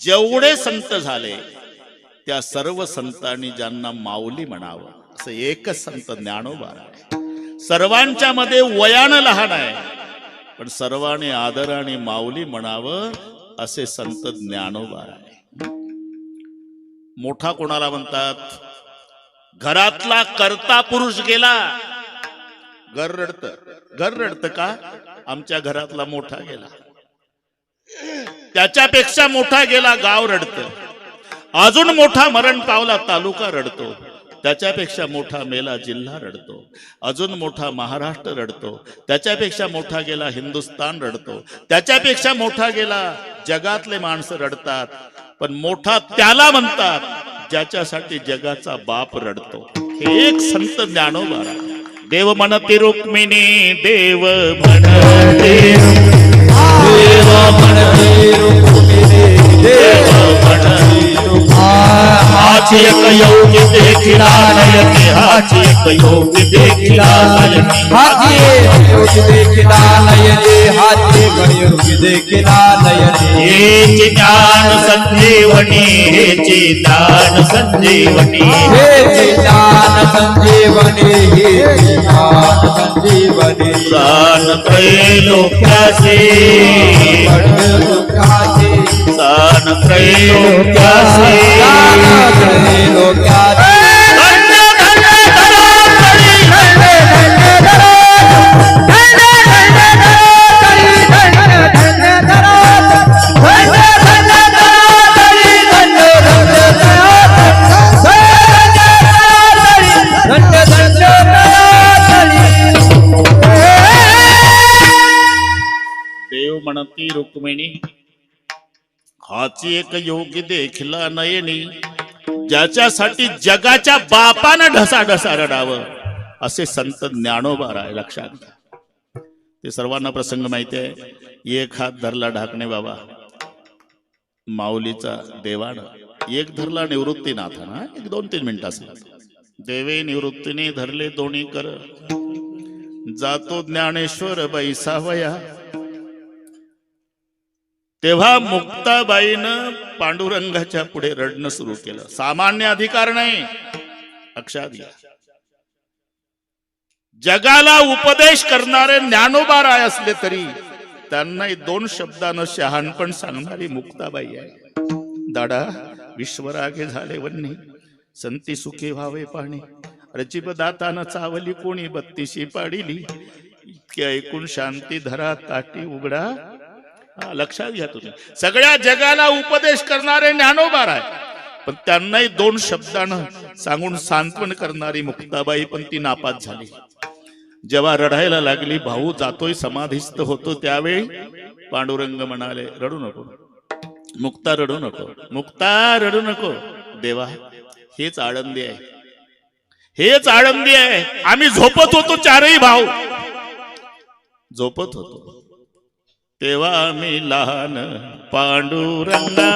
जेवढे संत झाले त्या सर्व संतांनी ज्यांना माऊली म्हणावं असं एकच संत ज्ञानोबा आहे. सर्वांच्या मध्ये वयानं लहान आहे पण सर्वांनी आदराने माऊली म्हणावं असे संत ज्ञानोबा आहे. मोठा कोणाला म्हणतात? घरातला कर्ता पुरुष गेला घर रडत का? आमच्या घरातला मोठा गेला, त्याच्यापेक्षा मोठा गेला गाव रडत, अजून मोठा मरण पावला तालुका रडतो, त्याच्यापेक्षा मोठा मेला जिल्हा रडतो, अजून मोठा महाराष्ट्र रडतो, त्याच्यापेक्षा मोठा गेला हिंदुस्तान रडतो, त्याच्यापेक्षा मोठा गेला जगातले माणसं रडतात. पण मोठा त्याला म्हणतात ज्याच्यासाठी जगाचा बाप रडतो. हे एक संत ज्ञानोबा. देव म्हणते रुक्मिणी, देव म्हणते, देव म्हणते रुक्मिणी, देव म्हणते हाची एक योगी देखिला नयनी, हाची एक योगी देखिला नयनी, हाची एक योगी देखिला नयनी, हाची एक योगी देखिला नयनी. हेची ज्ञान संजीवनी, हेची ज्ञान संजीवनी, हेची ज्ञान संजीवनी, हेची ज्ञान संजीवनी. प्राण त्रैलोक्यासी, प्राण त्रैलोक्यासी, देव म्हणती रुक्मिणी, हाची एक योगी देखिला नयनी, ज्याच्यासाठी जगाच्या बापानं ढसा ढसा रडावं असे संत ज्ञानोबा आहे. लक्षात घ्या. ते सर्वांना प्रसंग माहिती आहे. एक हात धरला ढाकणे बाबा माऊलीचा देवानं, एक धरला निवृत्तीनाथाना. 1-2-3 मिनिटासाठी देवे निवृत्तीने धरले दोन्ही कर, जातो ज्ञानेश्वर बैसावया. तेव्हा मुक्ताबाईनं पांडुरंगाच्या पुढे रडणं सुरू केलं. सामान्य अधिकार नाही, लक्षात घ्या. जगाला उपदेश करणारे ज्ञानोबा राय असले तरी त्यांनाही 2 शब्दानं शहाणपण सांगणारी मुक्ताबाई आहे. दाडा विश्वरागे झाले वन्नी, संती सुखी व्हावे पाणी, रचिब दातानं चावली कोणी 32 पाडिली, इतके ऐकून शांती धरा ताटी उघडा. लक्षात घ्या. तुम्ही सगळ्या जगाला उपदेश करणारे ज्ञानोबा आहे पण त्यांनाही 2 शब्दानं सांगून सांत्वन करणारी मुक्ताबाई पण ती नापास झाली. जेव्हा रडायला लागली, भाऊ जातोय समाधिस्थ होतो, त्यावेळी पांडुरंग म्हणाले रडू नको मुक्ता, रडू नको मुक्ता, रडू नको. देवा हेच आळंदी आहे, हेच आळंदी आहे. आम्ही झोपत होतो, 4ही भाऊ झोपत होतो तेव्हा आम्ही लहान पांडुरंगा,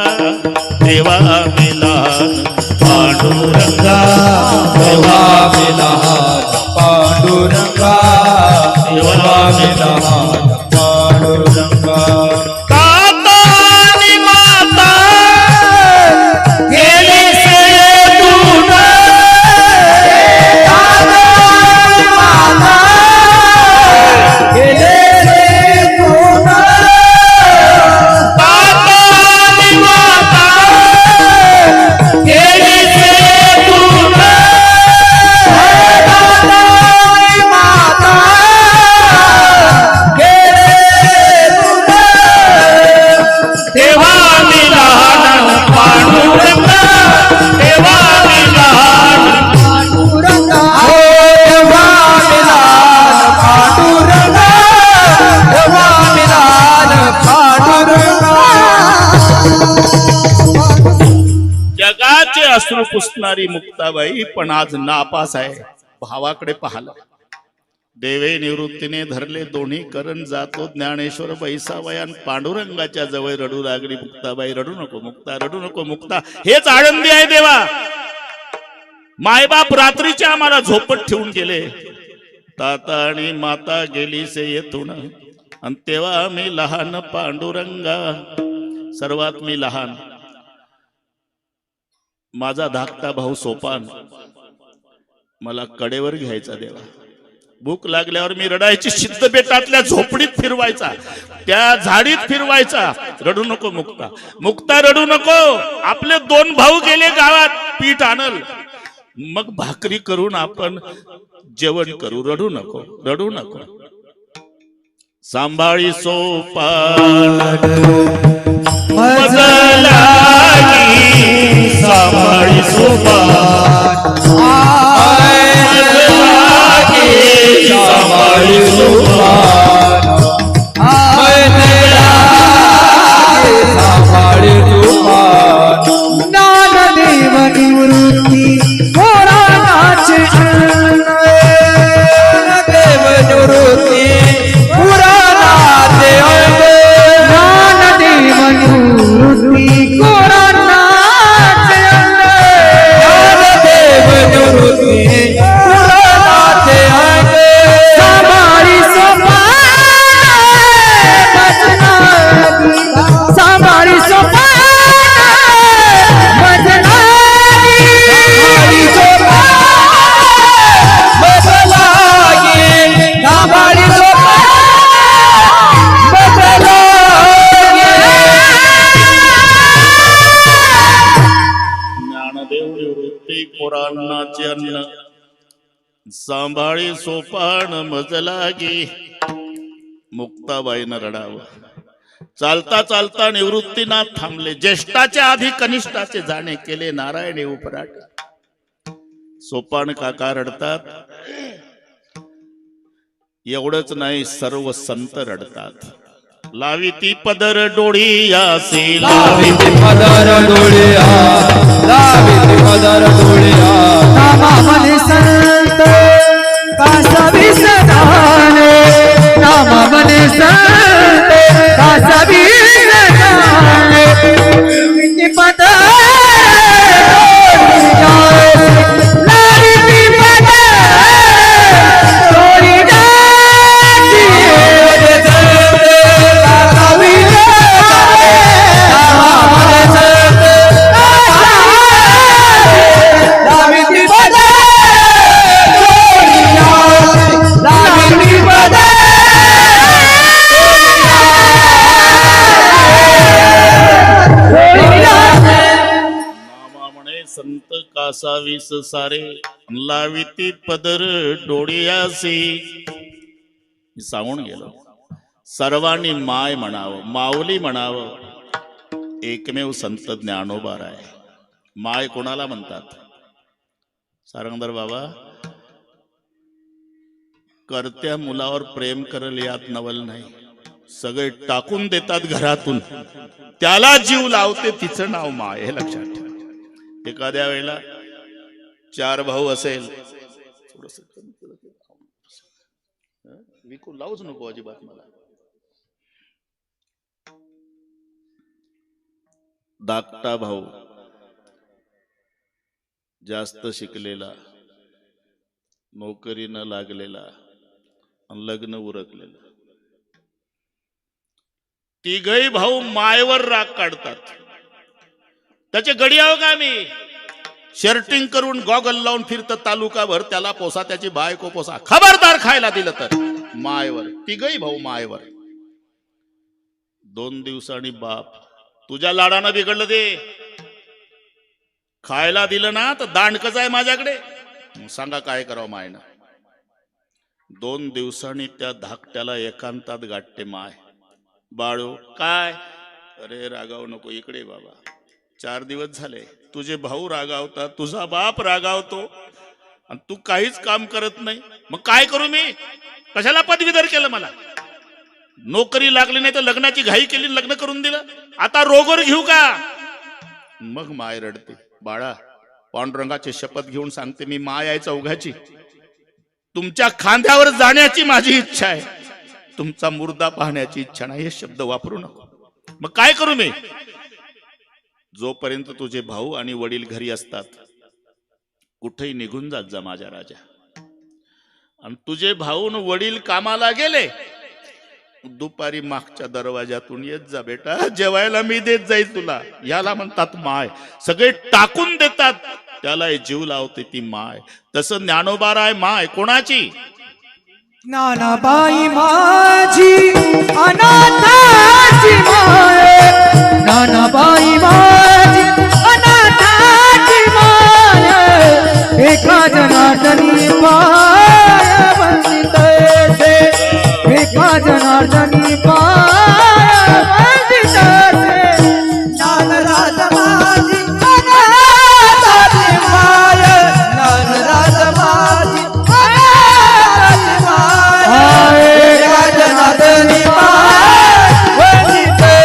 तेव्हा आम्ही लहान पांडुरंगा, तेव्हा आम्ही लहान पांडुरंगा, तेव्हा आम्ही लहान पांडुरंगा. अश्रू पुसणारी मुक्ताबाई पण आज नापास आहे. भावाकडे पाहला. देवे निवृत्तीने धरले दोन्ही करण, जातो ज्ञानेश्वर बैसावयान. पांडुरंगाच्या जवळ रडू लागली मुक्ताबाई, रडू नको मुक्ता, रडू नको मुक्ता, हेच आळंदी आहे देवा. मायबाप रात्रीचे आम्हाला झोपट ठेवून गेले, ताता आणि माता गेली से येथून, आणि तेव्हा मी लहान पांडुरंगा. सर्वात मी लहान माझा धाकटा भाऊ सोपान मला कडेवर घ्यायचा देवा. भूक लागल्यावर मी रडायची, सिद्ध बेटातल्या झोपडीत फिरवायचा, त्या झाडीत फिरवायचा. रडू नको मुक्ता, मुक्ता रडू नको. आपले 2 भाऊ गेले गावात पीठ आणल, मग भाकरी करून आपण जेवण करू. रडू नको, रडू नको. सांभाळी सोपान मजलागी, सांभाळी सोपान सांभाळी सोपान सांभाळी सोपान. ज्ञानदेव निवृत्ती पुराणाचे देव निवृत्ती पुराणाचे ज्ञानदेव निवृत्ती पुराणाचे देव निवृत्ती पुराणाचे सांभाळी सोपान मजलागी, सांभाळी सोपान मजलागी, सांभाळी सोपान मजलागी, सांभाळी सोपान ज्ञानदेव निवृत्ती पोरांनाचे अन्न, सांभाळी सोपान मजलागी. मुक्ताबाईनं रडावं. चालता चालता निवृत्तीनाथ थांबले. ज्येष्ठाच्या आधी कनिष्ठाचे जाणे केले नारायणी उपराट. सोपान काका रडतात. एवढंच नाही, सर्व संत रडतात. लाविती पदर डोळी यासी, लाविती पदर डोळ्या, लाविती पदर डोळ्या. नामामने संत कासावी सदाने, नामामने संत कासावी सदाने. लाविती पदर लाविती पदर डोळी जाती, कासावी लाविती पदर लाविती पदर नामा म्हणे संत कासावीस सारे, लाविती पदर डोळ्यासी. मी सांगून गेलो, सर्वांनी माय म्हणावं, माऊली म्हणावं. एकमेव संत ज्ञानोबा आहे. माय कोणाला म्हणतात? सारंगधर बाबा, करत्या मुलावर प्रेम करल यात नवल नाही. सगळे टाकून देतात घरातून, त्याला जीव लावते, तिचं नाव माय. हे लक्षात ठेवा. एखाद्या वेळेला 4 भाऊ असेल, थोडस विकू लावूच नको अजिबात मला. धाकटा भाऊ जास्त शिकलेला, नोकरीनं लागलेला, लग्न उरकलेलं. तिघही भाऊ मायवर राग काढतात. त्याचे गडियाव का मी शर्टिंग करून गॉगल लावून फिरत तालुकाभर, त्याला पोसा, त्याची बायको पोसा. खबरदार खायला दिलं तर मायवर. तिघही भाऊ मायवर. 2 दिवसांनी बाप, तुझ्या लाडानं बिघडलं ते. खायला दिलं ना तर दांडकच आहे माझ्याकडे. सांगा काय करावं मायनं. 2 दिवसांनी त्या धाकट्याला एकांतात गाठते माय. बाळू काय? अरे रागावू नको, इकडे बाबा. 4 दिवस झाले तुझे भाऊ रागावतात, तुझा बाप रागावतो, आणि तू काहीच काम करत नाही. मग काय करू मी? कशाला पदवीधर केलं मला? नोकरी लागली नाही तर लग्नाची घाई केली, लग्न करून दिलं. आता रोगवर घेऊ का? मग माय रडते. बाळा, पांडुरंगाची शपथ घेऊन सांगते, मी माय आहे चौघाची. तुमच्या खांद्यावर जाण्याची माझी इच्छा आहे, तुमचा मुर्दा पाहण्याची इच्छा नाही. हे शब्द वापरू नको. मग काय करू मी? जोपर्यंत तुझे भाऊ आणि वडील घरी असतात, कुठेही निघून जात जा माझ्या राजा. आणि तुझे भाऊ आणि वडील कामाला गेले दुपारी मागच्या दरवाजातून येत जा बेटा, जेवायला मी देत जाईल तुला. याला म्हणतात माय. सगळे टाकून देतात, त्याला जीव लावते ती माय. तसं ज्ञानोबाराय माय कोणाची? ज्ञानाबाई माझी अनाथाची माय, ज्ञानाबाई माझी अनाथाची माय, एका जनार्दनी पाय वंदितसे, एका जनार्दनी पाय वंदितसे. ज्ञानराज माझी अनाथाची माय, ज्ञानराज माझी अनाथाची माय, एका जनार्दनी पाय वंदितसे,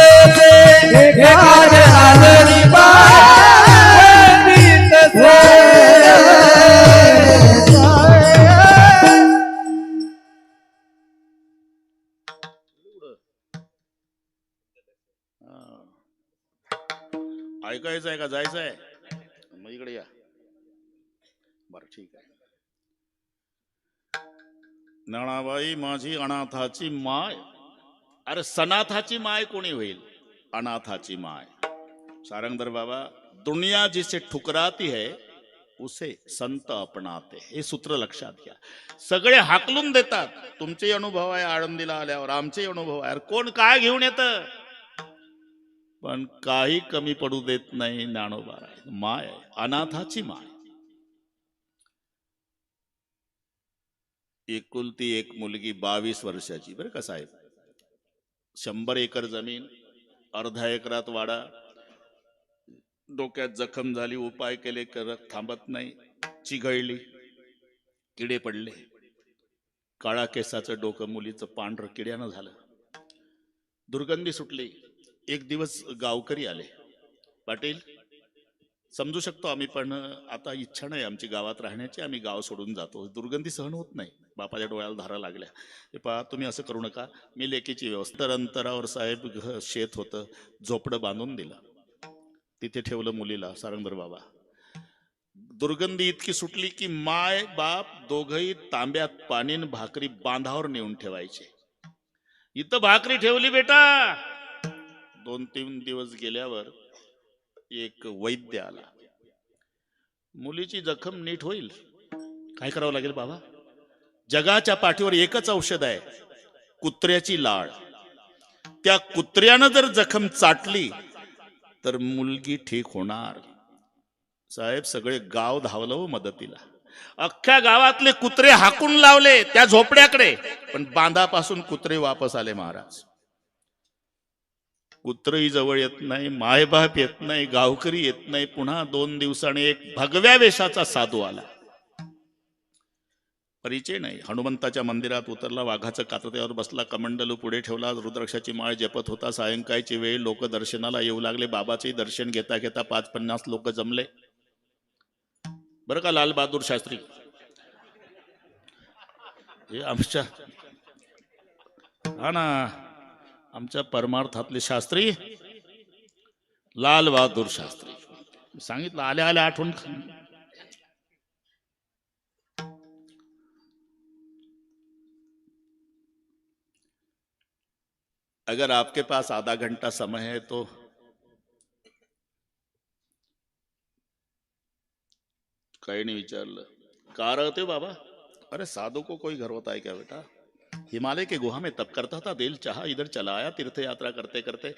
एका जनार्दनी पाय वंदितसे. ऐकायचं आहे का जायचं आहे? मग इकडे या. बर ठीक आहे. ज्ञानाबाई माझी अनाथाची माय. अरे सनाथाची माय कोणी होईल? अनाथाची माय. सारंगधर बाबा, दुनिया जिसे ठुकराती है उसे संत अपनाते. हे सूत्र लक्षात घ्या. सगळे हाकलून देतात. तुमचे अनुभव आहे आळंदीला आल्यावर, आमचे अनुभव आहे. कोण काय घेऊन येतं, पण काही कमी पडू देत नाही. ज्ञानोबा माय आहे, अनाथाची माय. एकुलती एक मुलगी 22 वर्षाची. बरं का साहेब, 100 एकर जमीन, अर्धा एकरात वाडा. डोक्यात जखम झाली, उपाय केले करत थांबत नाही. चिघळली, किडे पडले. काळा केसाचं डोकं मुलीचं पांढरं किड्यानं झालं. दुर्गंधी सुटली. एक दिवस गावकरी आले. पाटील, समजू शकतो आम्ही, पण आता इच्छा नाही आमची गावात राहण्याची, आम्ही गाव सोडून जातो. दुर्गंधी सहन होत नाही. बापाच्या डोळ्याला धारा लागल्या. हे पहा, तुम्ही असं करू नका, मी लेकीची व्यवस्था. तर अंतरावर साहेब शेत होतं, झोपडं बांधून दिलं. तिथे ठेवलं मुलीला. सारंगधर बाबा, दुर्गंधी इतकी सुटली की माय बाप दोघही तांब्यात पाणी न भाकरी बांधावर नेऊन ठेवायचे. इथं भाकरी ठेवली बेटा. 2-3 दिवस गेल्यावर एक वैद्य आला. मुलीची जखम नीट होईल, काय करावं लागेल बाबा? जगाच्या पाठीवर एकच औषध आहे, कुत्र्याची लाळ. त्या कुत्र्यानं जर जखम चाटली तर मुलगी ठीक होणार. साहेब, सगळे गाव धावलं हो मदतीला. अख्ख्या गावातले कुत्रे हाकून लावले त्या झोपड्याकडे, पण बांधापासून कुत्रे वापस आले महाराज. कुत्रही जवळ येत नाही, मायबाप येत नाही, गावकरी येत नाही. पुन्हा 2 दिवसांनी एक भगव्या वेशाचा साधू आला. परिचय नाही. हनुमंताच्या मंदिरात उतरला, वाघाचं कातऱ्यावर बसला, कमंडलू पुढे ठेवला, रुद्राक्षाची माळ जपत होता. सायंकाळची वेळ, लोक दर्शनाला येऊ लागले. बाबाचे दर्शन घेता घेता 50-50 लोक जमले. बरं का लाल बहादूर शास्त्री, हे आमच्या, हा ना, आमच्या परमार्थातले शास्त्री लाल बहादूर शास्त्री. सांगितलं, आल्या आल्या आठवण. अगर आपके पास आधा घंटा समय है तो काही नहीं विचारलं, कहाँ रहते हो बाबा? अरे साधु को कोई घर होता है क्या बेटा? हिमालय के गुहा में तप करता था, दिल चाहा इधर चला आया तीर्थ यात्रा करते करते।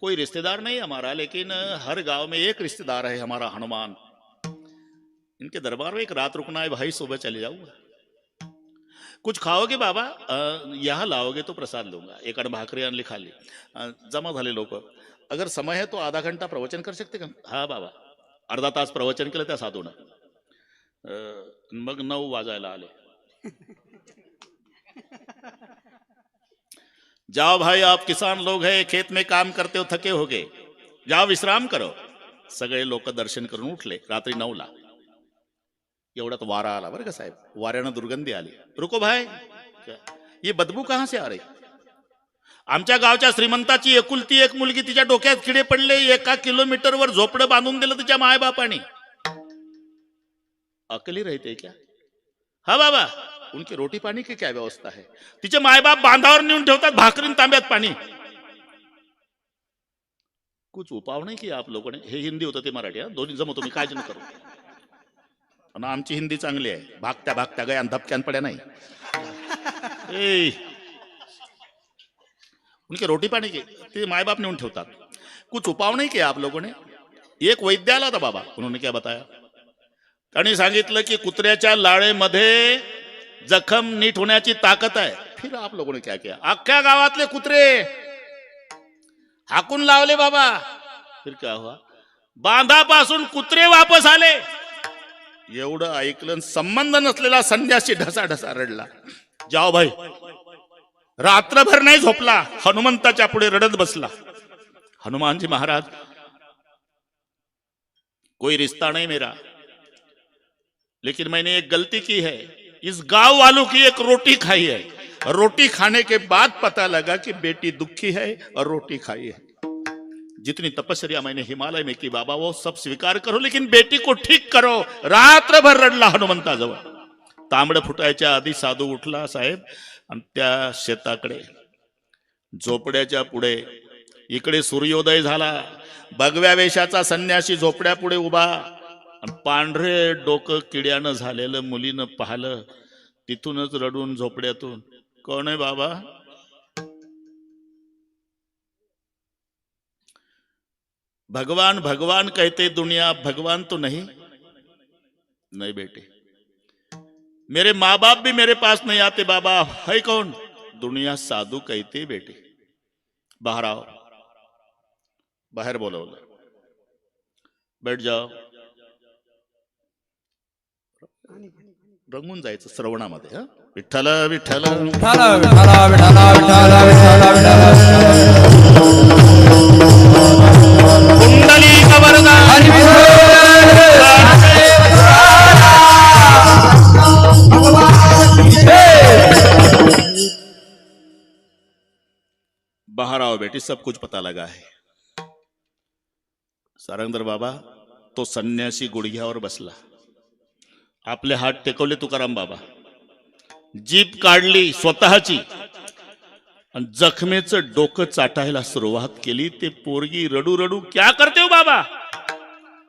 कोई रिश्तेदार नहीं हमारा, लेकिन हर गांव में एक रिश्तेदार है हमारा हनुमान। इनके दरबार में एक रात रुकना है भाई, सुबह चले जाऊंगा। कुछ खाओगे बाबा? यहाँ लाओगे तो प्रसाद लूंगा। एक अड़ भाकरी आणली खाली। जमा झाले लोक। अगर समय है तो आधा घंटा प्रवचन कर सकते का? हाँ बाबा। अर्धा तास प्रवचन केलं त्या साधून। मग 9 वाजायला आले। जाओ भाई, आप किसान लोग हैं, खेत में काम करते हो, थके होगे, जाओ विश्राम करो। सगळे लोक दर्शन करून उठले। रात्री 9ला एवढ्यात वारा आला बरं का साहेब। वाऱ्यानं दुर्गंधी आली। रुको भाई, ये बदबू कहां से आ रही? आमच्या गावच्या श्रीमंताची एकुलती एक मुलगी, तिच्या डोक्यात किडे पडले। 1 किलोमीटरवर झोपडं बांधून दिलं तिच्या मायबापाने। अकेली रहते क्या? हा बाबा, उनकी रोटी पाणी की क्या व्यवस्था है? तिचे मायबाप बांधावर नेऊन ठेवतात भाकरीन तांब्यात पाणी. कुछ उपाव नाही की आप लोगों ने. हे हिंदी होतं ते मराठी, हा दोन्ही जमतो मी काळजी न करू. पण आमची हिंदी चांगली आहे. भागत्या भागत्या गया धपक्यान पड्या नाही. ए, उनके रोटी पाणी के ते मायबाप नेऊन ठेवतात. कुछ उपाव नहीं किया आप लोगों ने. एक वैद्य आला होता बाबा. उन्होंने क्या बताया? त्यांनी सांगितलं की कुत्र्याच्या लाळेमध्ये जखम नीट होण्याची ताकद आहे. फिर आप लोगों ने क्या किया? अख्ख्या गावातले कुत्रे हाकून लावले बाबा. फिर क्या हुआ? बांधापासून कुत्रे वापस आले. एवढं ऐकलं, संबंध नसलेला संन्यासी ढसा ढसा रडला. जाओ भाई. रात्रभर नाही झोपला. हनुमंताच्या पुढे रडत बसला. हनुमान जी महाराज, कोई रिश्ता नहीं मेरा, लेकिन मैंने एक गलती की है. इस गांव वालों की एक रोटी खाई है. रोटी खाने के बाद पता लगा कि बेटी दुखी है और रोटी खाई है. जितनी तपस्या मैंने हिमालय में की बाबा, वो सब स्वीकार करो, लेकिन बेटी को ठीक करो. रात्रभर रडला हनुमंताजवळ. तांबड फुटायच्या आधी साधू उठला साहेब आणि त्या शेताकडे, झोपड्याच्या पुढे. इकडे सूर्योदय झाला. भगव्या वेशाचा संन्यासी झोपड्या पुढे उभा. पांढरे डोकं किड्यानं झालेलं मुलीनं पाहिलं. तिथूनच रडून झोपड्यातून, कोण आहे बाबा? भगवान भगवान कहते दुनिया, भगवान तो नहीं. नहीं बेटे, मेरे माँ बाप भी मेरे पास नहीं आते बाबा. है कौन? दुनिया साधू कहते बेटे. बाहर आओ. बाहेर बोलवलं. बैठ जाओ. रंगून जायचं श्रवणामध्ये. हा, विठ्ठल विठ्ठल. विठाला विठाला विठाला विठाला विठाला विठाला. कुंडलिक वरदा. बाहर आओ बेटी, सब कुछ पता लगा है. सारंगधर बाबा तो संन्यासी गुडघ्यावर बसला. आपले हात टेकवले तुकाराम बाबा. जीभ काढली स्वतःची आणि जखमेचं डोकं चाटायला सुरुवात केली. ते पोरगी रडू रडू, क्या करते हो बाबा?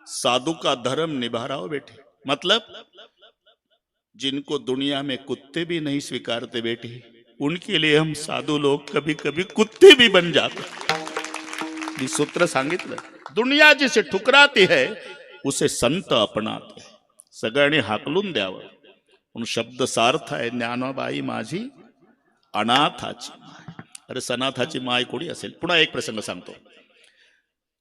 साधु का धर्म निभा रहा हो बेटे. मतलब जिनको दुनिया में कुत्ते भी नहीं स्वीकारते बेटे, उनके लिए हम साधु लोग कभी कभी कुत्ते भी बन जाते. मी सूत्र सांगितलं. दुनिया जिसे ठुकराती है उसे संत अपनाते. सगळ्यांनी हाकलून द्यावं. म्हणून शब्द सार्थ आहे. ज्ञानोबाई माझी अनाथाची माय. अरे सनाथाची माय कोणी असेल? पुन्हा एक प्रसंग सांगतो.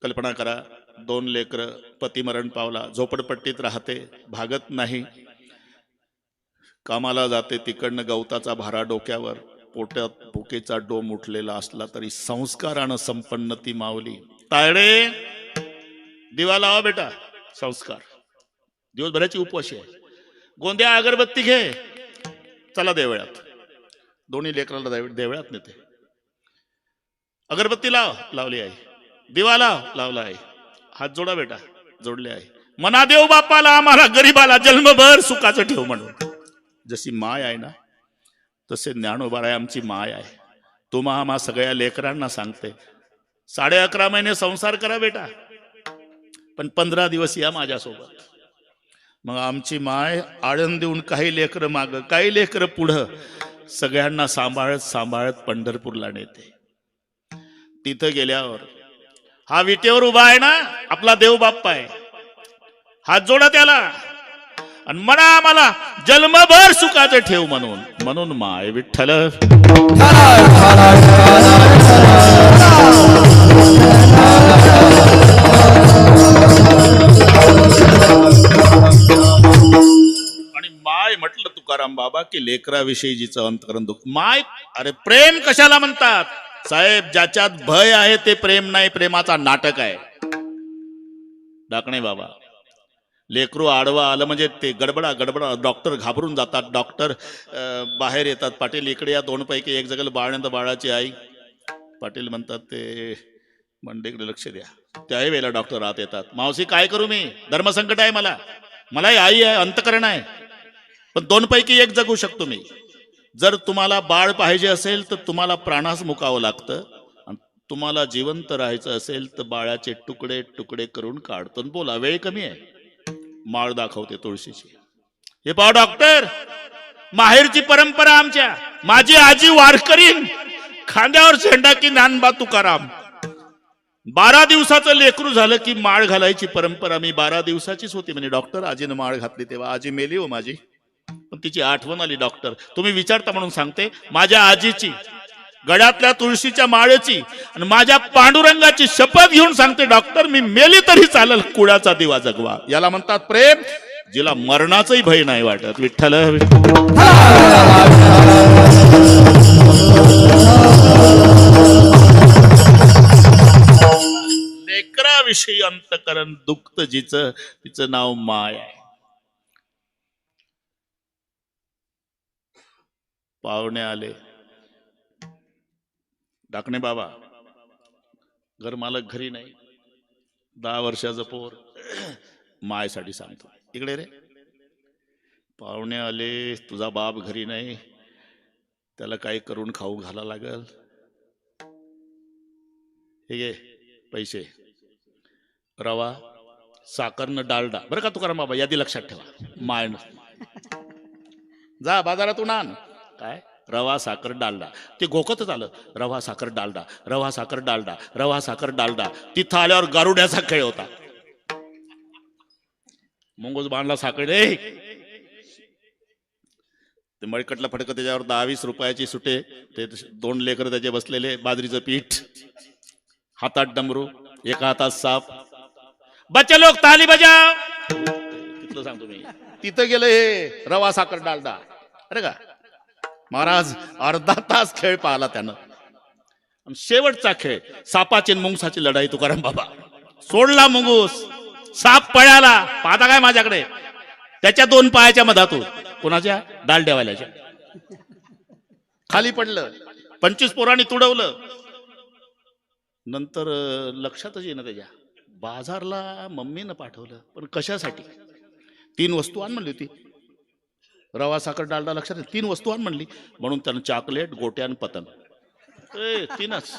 कल्पना करा, 2 लेकरं, पती मरण पावला, झोपडपट्टीत राहते, भागत नाही, कामाला जाते, तिकडनं गवताचा भारा डोक्यावर, पोटात भुकेचा डोम उठलेला असला तरी संस्कारानं संपन्न ती माऊली. तायडे दिवा लावा बेटा. संस्कार. दिवसभराची उपवाशी आहे. गोंद्या अगरबत्ती घे, चला देवळात. दोन्ही लेकराला देवळात नेते. अगरबत्ती लाव, लावली आहे. दिवा लाव, लावला आहे. हात जोडा बेटा, जोडले आहे. मना देव बापाला आम्हाला गरीबाला जन्मभर सुखाचं ठेव म्हणून. जशी माय आहे ना, तसे ज्ञानोबा आहे आमची माय आहे. तुम्हा आम्हा सगळ्या लेकरांना सांगते, 11.5 महिने संसार करा बेटा, पण 15 दिवस या माझ्यासोबत. मग आमची माय आळंद देऊन काही लेकरं माग, काही लेकरं पुढं, सगळ्यांना सांभाळत सांभाळत पंढरपूरला नेते. तिथं गेल्यावर हा विटेवर उभा आहे ना, आपला देव बाप्पा आहे. हात जोडा त्याला आणि म्हणा आम्हाला जन्मभर सुखाचं ठेव म्हणून. म्हणून माय विठ्ठल. आणि माय म्हटलं तुकाराम बाबा की लेकराविषयी जिचं अंतकरण दुःख. माय, अरे प्रेम कशाला म्हणतात साहेब? ज्याच्यात भय आहे ते प्रेम नाही, प्रेमाचा नाटक आहे. डाकणे बाबा, लेकरू आडवा आलं म्हणजे ते गडबडा गडबडा, डॉक्टर घाबरून जातात. डॉक्टर बाहेर येतात. पाटील इकडे या. 2 पैकी एक जगल बाळानंद बाळाची आई. पाटील म्हणतात ते मंडेकडे लक्ष द्या. त्याही वेळेला डॉक्टर आत येतात. मावशी काय करू मी? धर्मसंकट आहे मला, मलाही आई आहे, अंतकरण आहे. पण दोन पैकी एक जगू शकतो मी. जर तुम्हाला बाळ पाहिजे असेल तर तुम्हाला प्राणास मुकावं लागतं, आणि तुम्हाला जिवंत राहायचं असेल तर बाळाचे तुकडे तुकडे करून काढतो. बोला, वेळ कमी आहे. माळ दाखवते तुळशीची. हे पहा डॉक्टर, माहेरची परंपरा आमच्या. माझी आजी वारकरीन, खांद्यावर झेंडा की ज्ञानबा तुकाराम. 12 दिवसाचं लेकरू झालं की माळ घालायची परंपरा. मी 12 दिवसाचीच होती म्हणे डॉक्टर, आजीनं माळ घातली तेव्हा. आजी मेली हो माझी, पण तिची आठवण आली डॉक्टर. तुम्ही विचारता म्हणून सांगते. माझ्या आजीची, गळ्यातल्या तुळशीच्या माळेची आणि माझ्या पांडुरंगाची शपथ घेऊन सांगते डॉक्टर, मी मेली तरी चालेल, कुळाचा दिवा जगवा. याला म्हणतात प्रेम, जिला मरणाचंही भय नाही वाटत. विठ्ठल लेकराविषयी अंतकरण दुखत जिचं, तिचं नाव माय आहे. पाहुणे आले. डाकणे बाबा, घर मालक घरी नाही, 10 वर्षाचं पोर, मायसाठी सांगतो इकडे रे. पाहुणे आले, तुझा बाप घरी नाही, त्याला काही करून खाऊ घाला लागल. हे घे पैसे, रवा, साखर न डालडा. बरं का तुकाराम बाबा, यादी लक्षात ठेवा. माय जा बाजारातून आण. काय? रवा साखर डालडा. ते घोकतच आलं, रवा साखर डालडा, रवा साखर डालडा, रवा साखर डालडा. तिथं आल्यावर गारुड्याचा खेळ होता. मुंगूस बांधला साखर रे. ते मळकटला फटक, त्याच्यावर 10-20 रुपयाची सुटे. ते 2 लेकर त्याचे बसलेले, बाजरीचं पीठ, हातात डमरू, एका हातात साप. बच्चे लोक ताली बजाव. तिथलं सांगतो मी. तिथं गेलं हे रवा साखर डालडा. अरे का महाराज, अर्धा तास खेळ पाहिला त्यानं. शेवटचा खेळ, सापाची मुंगसाची लढाई. तुकाराम बाबा सोडला मुंगूस, साप पळाला. पाहता काय माझ्याकडे, त्याच्या 2 पायाच्या मधातून, कोणाच्या? डालड्यावाल्याच्या. खाली पडलं. 25 पोरांनी तुडवलं. नंतर लक्षातच येईना त्याच्या. बाजारला मम्मीनं पाठवलं, पण कशासाठी? 3 वस्तू आण म्हणली होती. रवा साखर डालडा लक्षात. 3 वस्तू आण म्हणली, म्हणून त्यानं चॉकलेट, गोट्या आणि पतंग. 3च.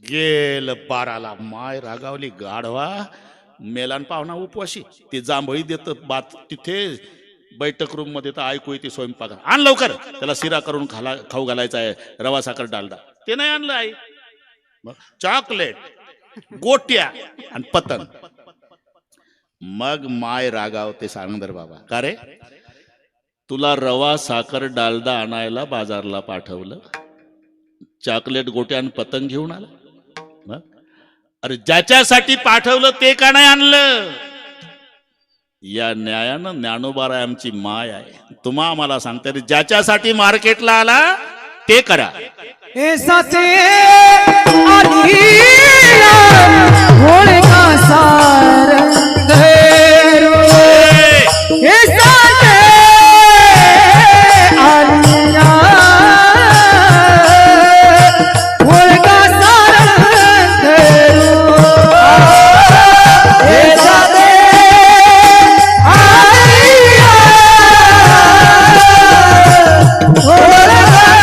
गेल 12ला. माय रागावली, गाढवा मेलान पाहुणा उपवाशी. ते जांभळी देत बात तिथे बैठक रूम मध्ये, तर ऐकू येते स्वयंपाक. आण लवकर, त्याला शिरा करून खाऊ घालायचा आहे, रवा साखर डालडा. ते नाही आणलं आई. चॉकलेट, गोट्या आणि पतंग. मग माय रागावते. सांगदर बाबा, का रे, तुला रवा साखर डालडा आणायला बाजारला पाठवलं, चॉकलेट, गोट्या आणि पतंग घेऊन आला. अरे ज्याच्यासाठी पाठवलं ते का नाही आणलं? या न्यायानं ज्ञानोबा आमची माय आहे. तुम्हा आम्हाला सांगते, ज्याच्यासाठी मार्केटला आला ते करा. ऐसाचे आलिया होळे का सारंग रो. ऐसाचे आलिया होळे का सारंग रो. ऐसाचे आलिया होळे का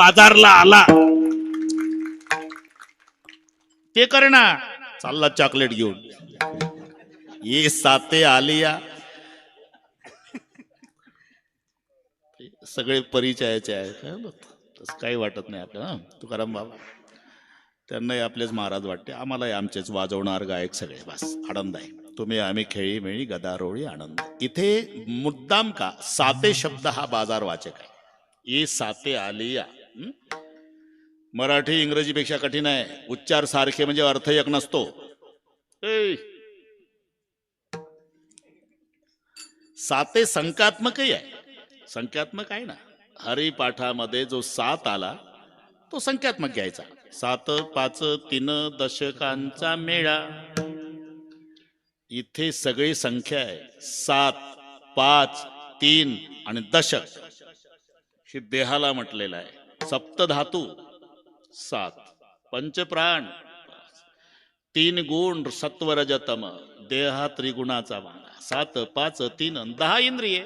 बाजारला आला ते करे ना, चालला चॉकलेट घेऊन, ये साते आलिया, सगळे परिचयाचे आहेत. तसं काही वाटत नाही आपल्याला. तुकाराम बाबा त्यांनाही आपलेच महाराज वाटते, आम्हालाही आमचेच वाजवणार गायक सगळे. बस आनंद आहे. तुम्ही आम्ही खेळी मेळी गदारोळी आनंद. इथे मुद्दाम का साते शब्द हा बाजार वाचक आहे. ये साते आलिया. मराठी इंग्रजीपेक्षा कठीण आहे. उच्चार सारखे म्हणजे अर्थ एक नसतो. साते संख्यात्मकही आहे. संख्यात्मक आहे ना. हरिपाठामध्ये जो 7 आला तो संख्यात्मक घ्यायचा. 7 5 3 दशकांचा मेळा. इथे सगळी संख्या आहे. 7 5 3 आणि दशक हे देहाला म्हटलेलं आहे. सप्तधातू 7, पंचप्राण 3 गुण सत्वरजतम, देहा त्रिगुणाचा वाणा. 7 5 3 10 इंद्रिये.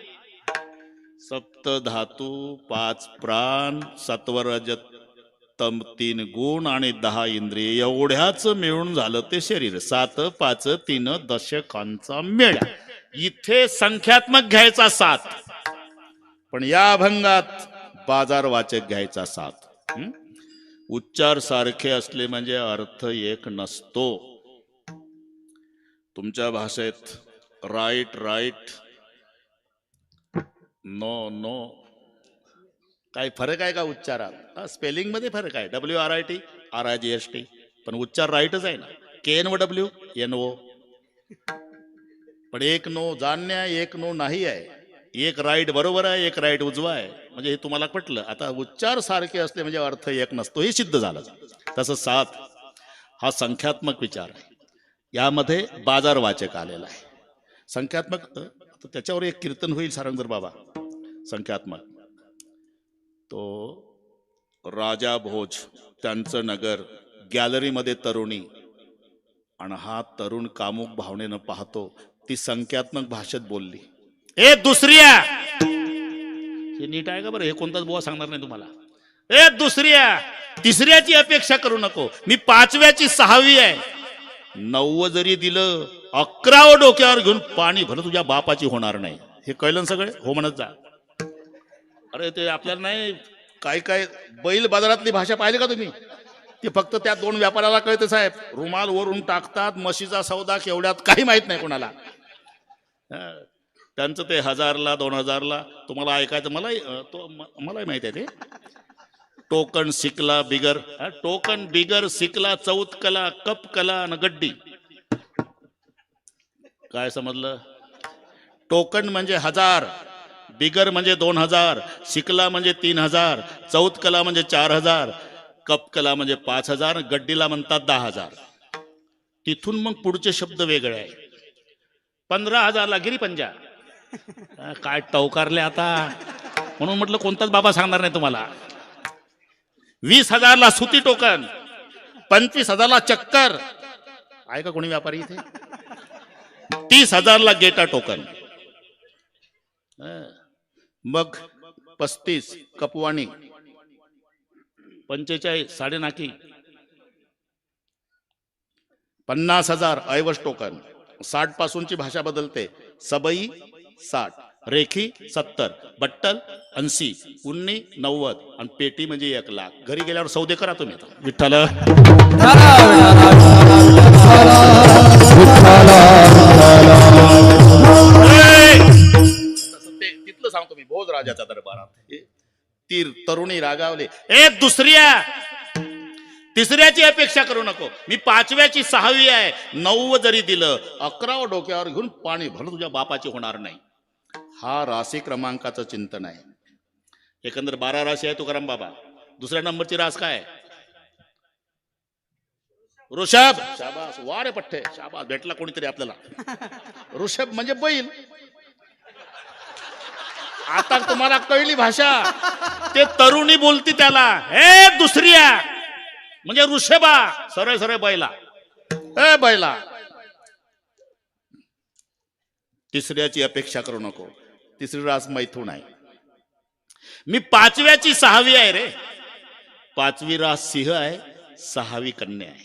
सप्तधातू 5 प्राण सत्वरजतम 3 गुण आणि 10 इंद्रिय एवढ्याच मिळून झालं ते शरीर. 7 5 3 दशकांचा मेळा. इथे संख्यात्मक घ्यायचा 7, पण या अभंगात बाजारवाचक घ्यायचा 7. उच्चार सारखे असले म्हणजे अर्थ एक नसतो. तुमच्या भाषेत राईट राईट, नो नो, काय फरक आहे का उच्चारात? स्पेलिंग मध्ये फरक आहे. WRIT RIGST, पण उच्चार राईटच आहे ना. KNOW NO. पण एक नो जाणण्या, एक नो नाही आहे. एक राईट बरोबर आहे, एक राईट उजवा आहे. म्हणजे हे तुम्हाला पटलं. आता उच्चार सारखे असले म्हणजे अर्थ एक नसतो, हे सिद्ध झालं. तसं 7 हा संख्यात्मक विचार आहे. यामध्ये बाजारवाचक आलेला आहे. संख्यात्मक त्याच्यावर एक कीर्तन होईल सारंगधर बाबा. संख्यात्मक तो राजा भोज, त्यांचं नगर, गॅलरीमध्ये तरुणी, आणि हा तरुण कामुक भावनेनं पाहतो. ती संख्यात्मक भाषेत बोलली, ए दुसऱ्या. हे नीट आहे का बरं? हे कोणताच बुवा सांगणार नाही तुम्हाला. ए दुसऱ्या, तिसऱ्याची अपेक्षा करू नको, मी 5व्याची 6वी आहे. 9 जरी दिलं 11वं डोक्यावर घेऊन पाणी भलं तुझ्या बापाची होणार नाही. हे कळलं सगळे? हो म्हणत जा. अरे ते आपल्याला नाही, काय काय बैल बाजारातली भाषा पाहिली का तुम्ही? ते फक्त त्या 2 व्यापाऱ्याला कळते साहेब. रुमाल वरून टाकतात. म्हशीचा सौदा केवढ्यात काही माहित नाही कोणाला. त्यांचं ते 1000ला 2000ला तुम्हाला ऐकायचं. मलाही माहित आहे ते. टोकन सिकला बिगर, टोकन बिगर सिकला चौथ कला कप कला न गड्डी. काय समजलं? टोकन म्हणजे 1000, बिगर म्हणजे 2000, सिकला म्हणजे 3000, चौथ कला म्हणजे 4000, कप कला म्हणजे 5000, गड्डीला म्हणतात 10000. तिथून मग पुढचे शब्द वेगळे आहे. 15000ला गिरीपंजा. काय टवकारले आता, म्हणून म्हटलं कोणताच बाबा सांगणार नाही तुम्हाला. 20000ला सुती टोकन, 25000ला चक्कर. आहे का कोणी व्यापारी इथे? 30000ला गेटा टोकन. मग 35 कपवाणी, 45 साडेनाकी, 50,000 ऐवज टोकन. 60 पासूनची भाषा बदलते. सबई 60, रेखी 70, बट्टल 80, उन्नी 90 आणि पेटी म्हणजे 1,00,000. घरी गेल्यावर सौदे करा तुम्ही. विठ्ठल तिथलं सांगतो मी. भोज राजाच्या दरबारात तीर तरुणी रागावले, ए दुसऱ्या, तिसऱ्याची अपेक्षा करू नको, मी 5व्याची 6वी आहे. 9 जरी दिलं 11वं डोक्यावर घेऊन पाणी भलं तुझ्या बापाची होणार नाही. हा राशी क्रमांकाचं चिंतन आहे. एकंदर 12 राशी आहे तुकाराम बाबा. दुसऱ्या नंबरची रास काय? ऋषभ. शाबास, वारे पठ्ठे, शाबास, भेटला कोणीतरी आपल्याला. ऋषभ म्हणजे बैल. आता तुम्हाला कळली भाषा. ते तरुणी बोलती त्याला, हे दुसऱ्या म्हणजे ऋषभा, सरळ सरळ बैला. ए बैला, तिसऱ्याची अपेक्षा करू नको. तिसरी रास मैथून आहे. मी 5व्याची 6वी आहे रे. 5वी रास सिंह आहे, 6वी कन्या आहे.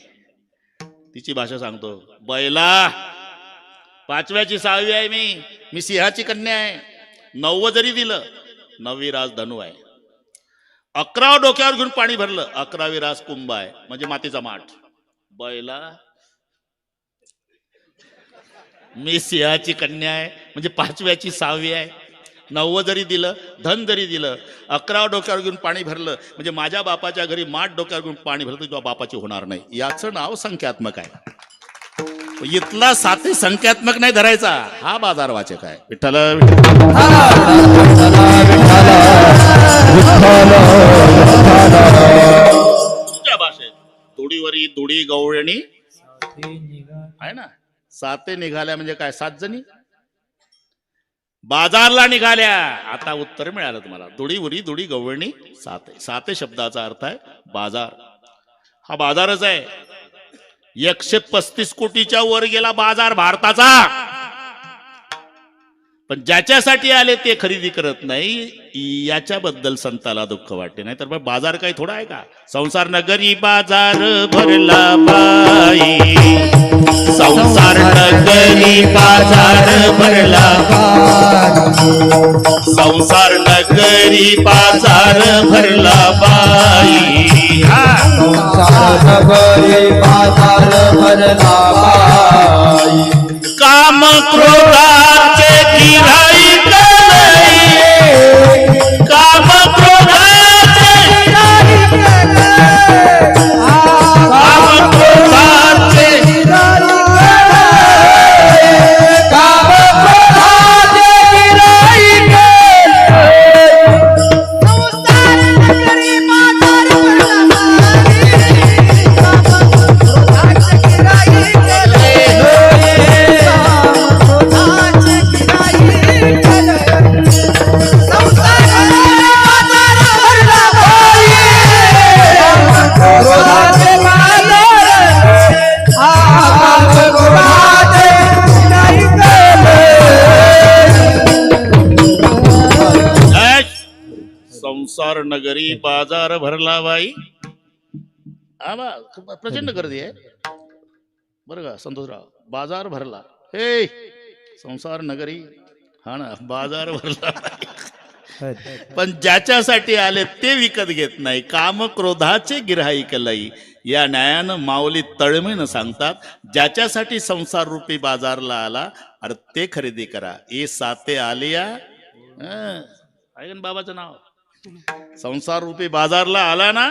तिची भाषा सांगतो. बैला 5व्याची 6वी आहे मी सिंहाची कन्या आहे. 9 जरी दिलं 9वी रास धनु आहे. 11 डोक्यावर घेऊन पाणी भरलं 11वी रास कुंभ आहे, म्हणजे मातीचा माठ. बैला मी सिंहाची कन्या आहे, म्हणजे 5व्याची 6वी आहे. 9 जरी दिलं धन जरी दिलं 11 डोक्यावर घेऊन पाणी भरलं, म्हणजे माझ्या बापाच्या घरी माठ डोक्यावर घेऊन पाणी भरलं तुझ्या बापाची होणार नाही. याचं नाव संख्यात्मक आहे. इथला साथी संख्यात्मक नाही धरायचा, हा बाजारवाचक आहे. विठ्ठल तुझ्या भाषेत दुडीवरी दुडी गवळणी आहे ना. साते निघाल्या म्हणजे काय? 7 जणी बाजारला निघाल्या. आता उत्तर मिळालं तुम्हाला. दुडीवरी दुडी गवळणी साते. साते शब्दाचा अर्थ आहे बाजार. हा बाजारच आहे. 135 कोटीच्या वर गेला बाजार भारताचा. पण ज्याच्यासाठी आले ते खरेदी करत नाही, याच्याबद्दल संताला दुःख वाटते. नाही तर बाजार काही थोडा आहे का? संसार नगरी बाजार भरला बाई, संसार नगरी बाजार भरला, संसार नगरी बाजार भरला बाई, संसार नगरी बाजार भरला बाई. काम क्रोधाचे गिऱ्हाईक नाही, काम क्रोधाचे काम क्रोधाचे संसार नगरी बाजार भरला बाई. आबा प्रचंड गर्दी आहे बरं का संतोषराव. बाजार भरला. हे संसार नगरी, हा ना, बाजार भरला. पण ज्याच्यासाठी आले ते विकत घेत नाही. काम क्रोधाचे गिऱ्हाईक लई. या न्यायानं माऊली तळमळीनं सांगतात, ज्याच्यासाठी संसार रूपी बाजारला आला अरे ते खरेदी करा. ए साते आलिया ऐकन बाबाचं नाव. संसार रूपी बाजारला आला ना,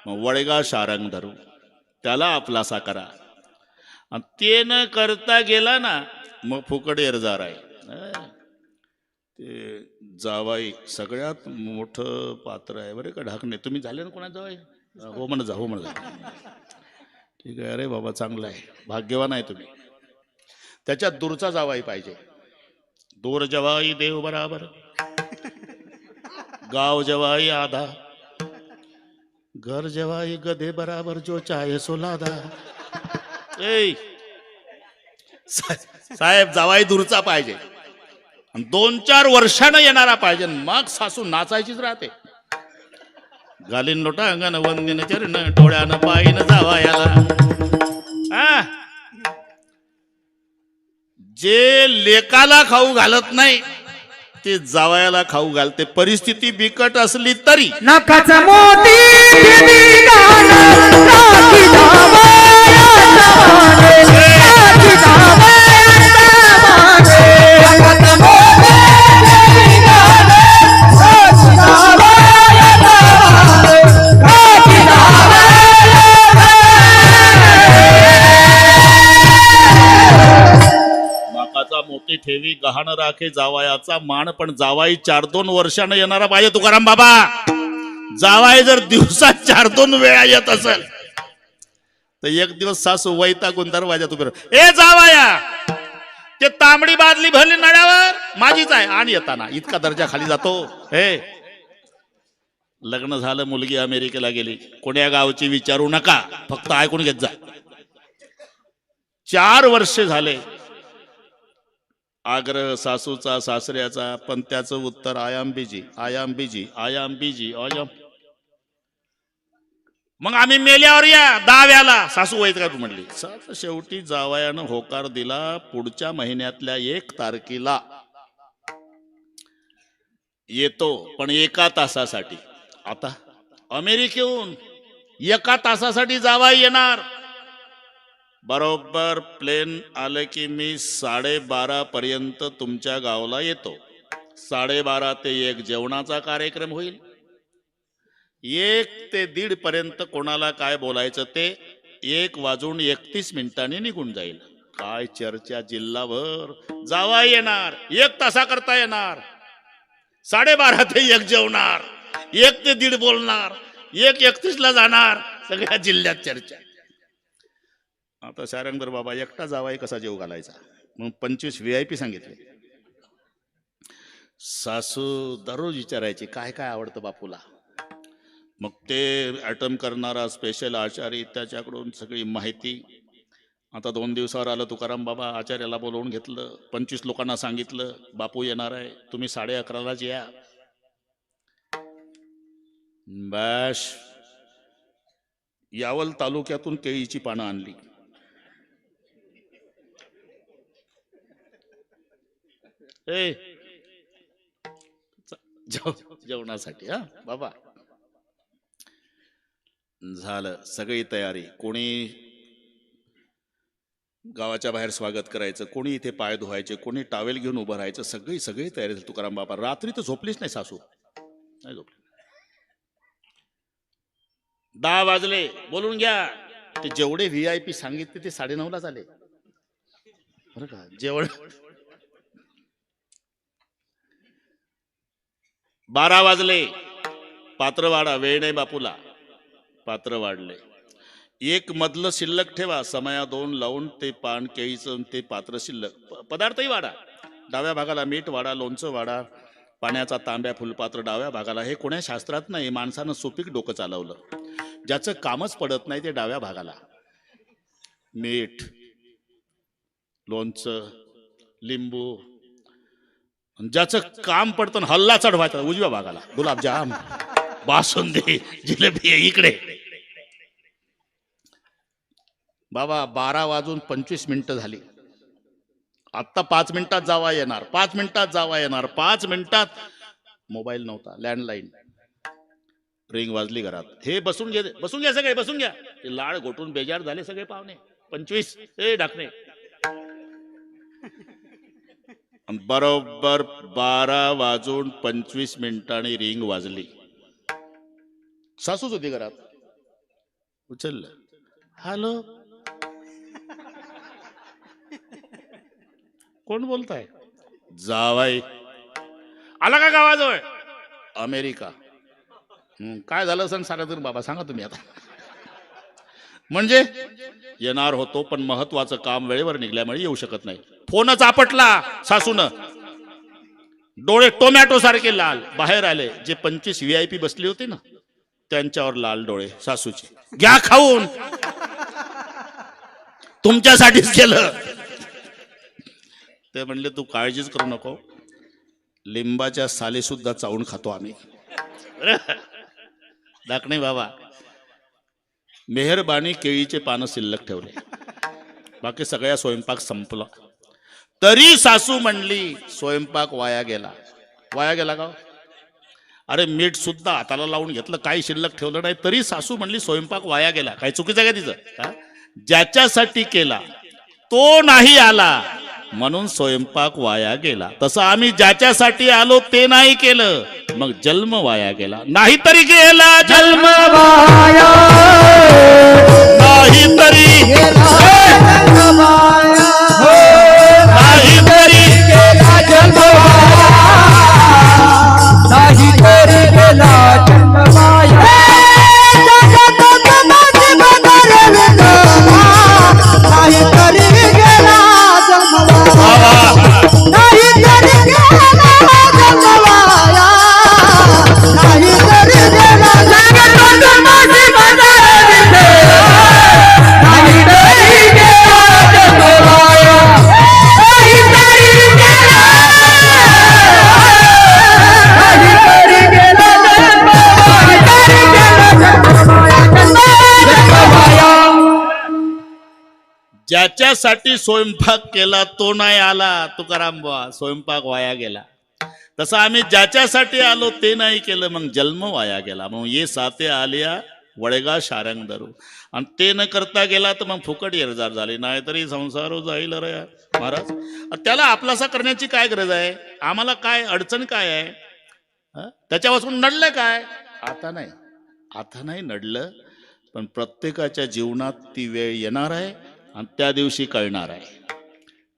मग वळगा शारंग धरू, त्याला आपलासा करा. आणि ते न करता गेला ना, मग फुकट एरजार आहे. ते जावाई सगळ्यात मोठं पात्र आहे बरं का. ढाकणे तुम्ही झाले ना कोणाचं जावाई? हो म्हणा जा, हो म्हणा जा. ठीक आहे. अरे बाबा चांगलं आहे, भाग्यवान आहे तुम्ही. त्याच्यात दूरचा जावाई पाहिजे. दूर जवाई देव बराबर, गाव जवाई आधा, घर जवाई गधे बराबर, जो चाहे सोलादा. ए साहेब, जावाई दूरचा पाहिजे, 2-4 वर्षानं येणारा पाहिजे. मग सासू नाचायचीच राहते. घालीन लोटा अंगण वंदिन चरण, डोळ्यानं पायीन जावायाला. जे लेकाला खाऊ घालत नाही ते जावयाला खाऊ घालते. परिस्थिती बिकट असली तरी. नकाचा मोती राखी जावयाचा मागे, राखी जावयाचा मागे. नकाचा मोती राखी जावयाचा मागे, राखी नाकाचा मोती ठेवी गहाण राखे जावयाचा मान. पण जावाई 4-2 वर्षानं येणारा पाहिजे तुकाराम बाबा. जावाई जर दिवसात 4-2 वेळा येत असेल तर एक दिवस सासू वैतागून दरवाजात उभे राहते. ए जावया, ते तांबडी बादली भरली नळ्यावर माझीच आहे, आणि येताना इतका दर्जा खाली जातो. हे लग्न झालं, मुलगी अमेरिकेला गेली, कोण्या गावची विचारू नका, फक्त ऐकून घेत जा. 4 वर्ष झाले. आग्रह सासूचा सासऱ्याचा, पण त्याचं उत्तर I am busy, I am busy, I am busy, I am. मग आम्ही मेल्यावर या दाव्याला. सासू वैत का तू म्हणली. शेवटी जावयानं होकार दिला. पुढच्या महिन्यातल्या 1 तारखेला येतो, पण 1 तासासाठी. आता अमेरिकेहून 1 तासासाठी जावाई येणार. बरोबर प्लेन आलं की मी 12:30 पर्यंत तुमच्या गावाला येतो. 12:30 ते 1 जेवणाचा कार्यक्रम होईल. 1 ते 1:30 पर्यंत कोणाला काय बोलायचं ते 1:31 निघून जाईल. काय चर्चा जिल्हाभर. जावाई येणार, 1 तासाकरता येणार, 12:30 ते 1 जेवणार, 1 ते 1:30 बोलणार, 1:31 जाणार. सगळ्या जिल्ह्यात चर्चा. आता शारंगधर बाबा एकटा जावाई कसा जेव घालायचा, मग 25 VIP सांगितले. सासू दररोज विचारायची काय काय आवडतं बापूला. मग ते अटेम्प करणारा स्पेशल आचारी, त्याच्याकडून सगळी माहिती. आता 2 दिवसावर आलं तुकाराम बाबा. आचार्याला बोलवून घेतलं. 25 लोकांना सांगितलं बापू येणार आहे, तुम्ही 11:30 या. बॅश यावल तालुक्यातून केळीची पानं आणली. जेवणासाठी. हा बाबा झालं सगळी तयारी. कोणी गावाच्या बाहेर स्वागत करायचं, कोणी इथे पाय धुवायचे, कोणी टावेल घेऊन उभं राहायचं. सगळी तयारी झाली. तुकाराम बाबा रात्री तर झोपलीच नाही सासू, नाही झोपली. 10 वाजले, बोलून घ्या. ते जेवढे VIP सांगितले ते 9:30 आले बरं का. जेवण 12 वाजले. पात्र वाढा, वेळ नाही बापूला. पात्र वाढले. 1 मधलं शिल्लक ठेवा. समया 2 लावून ते पान केळीचं ते पात्र शिल्लक. पदार्थही वाढा. डाव्या भागाला मीठ वाढा, लोणचं वाढा, पाण्याचा तांब्या फुलपात्र डाव्या भागाला. हे कोण्या शास्त्रात नाही, माणसानं सुपीक डोकं चालवलं. ज्याचं कामच पडत नाही ते डाव्या भागाला मीठ, लोणचं, लिंबू. ज्याचं काम पडतं हल्ला चढवायचा उजव्या भागाला गुलाबजाम, बासुंदी, जिलेबी इकडे. बाबा 12:25 झाली. आत्ता 5 मिनिटात जावा येणार, 5 मिनिटात जावा येणार, 5 मिनिटात. मोबाईल नव्हता, लँडलाईन. रिंग वाजली घरात. हे बसून घ्या सगळे, बसून घ्या. लाड घोटून बेजार झाले सगळे पाहुणे. 25 ढाकणे. बरोबर 12:25 रिंग वाजली. सासूच होती घरात. उचललं. हॅलो, कोण बोलताय? जावाई. आला का गावाजवळ? अमेरिका. काय झालं सण सारं बाबा सांगा तुम्ही आता. म्हणजे येणार होतो पण महत्वाचं काम वेळेवर निघल्यामुळे येऊ शकत नाही. फोनच आपटला सासून. डोळे टोमॅटो सारखे लाल. बाहेर आले. जे 25 VIP बसली होती ना त्यांच्यावर लाल डोळे सासूचे. घ्या खाऊन, तुमच्यासाठीच केलं. ते म्हणले तू काळजीच करू नको, लिंबाच्या साली सुद्धा चावून खातो आम्ही. दाखणे बाबा मेहरबानी केळीचे पानं शिल्लक ठेवले. बाकी सगळ्या स्वयंपाक संपला. तरी सासू म्हणली स्वयंपाक वाया गेला. वाया गेला का? अरे मीठ सुद्धा हाताला लावून घेतलं, काही शिल्लक ठेवलं नाही, तरी सासू म्हणली स्वयंपाक वाया गेला. काही चुकीचं का तिचं? ज्याच्यासाठी केला तो नाही आला म्हणून स्वयंपाक वाया गेला. तसं आम्ही ज्याच्यासाठी आलो ते नाही केलं, मग जन्म वाया गेला. नाहीतरी गेला जन्म वाया, नाहीतरी जन्म वाया, नाहीतरी गेला जन्म वाया, नाहीतरी गेला जन्म वाया. नाहीतरी गेला जन्म वाया, नाहीतरी गेला जन्म वाया, नाहीतरी गेला जन्म वाया, नाहीतरी गेला ज्याच्यासाठी स्वयंपाक केला तो नाही आला तुकाराम बुवा, स्वयंपाक वाया गेला. तसं आम्ही ज्याच्यासाठी आलो ते नाही केलं, मग जन्म वाया गेला. मग ये साथे आलिया वळगा शारंग धरू, आणि ते न करता गेला तर मग फुकट येरजार झाली, नाहीतरी संसार जाईल रे महाराज. त्याला आपलासा करण्याची काय गरज आहे? आम्हाला काय अडचण काय आहे? त्याच्यापासून नडलं काय? आता नाही नडलं, पण प्रत्येकाच्या जीवनात ती वेळ येणार आहे आणि त्या दिवशी कळणार आहे.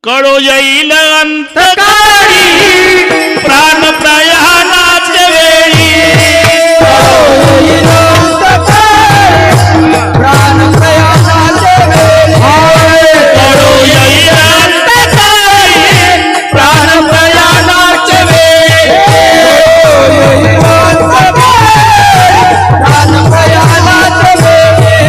कळो येईल अंतकाळी प्राण प्रयाणाच्या वेळी, प्राण प्रयाणाचे वेळी, कळो येईल अंतकाळी प्राण प्रयाणाच्या वेळी, प्राण प्रयाणाचे वेळी,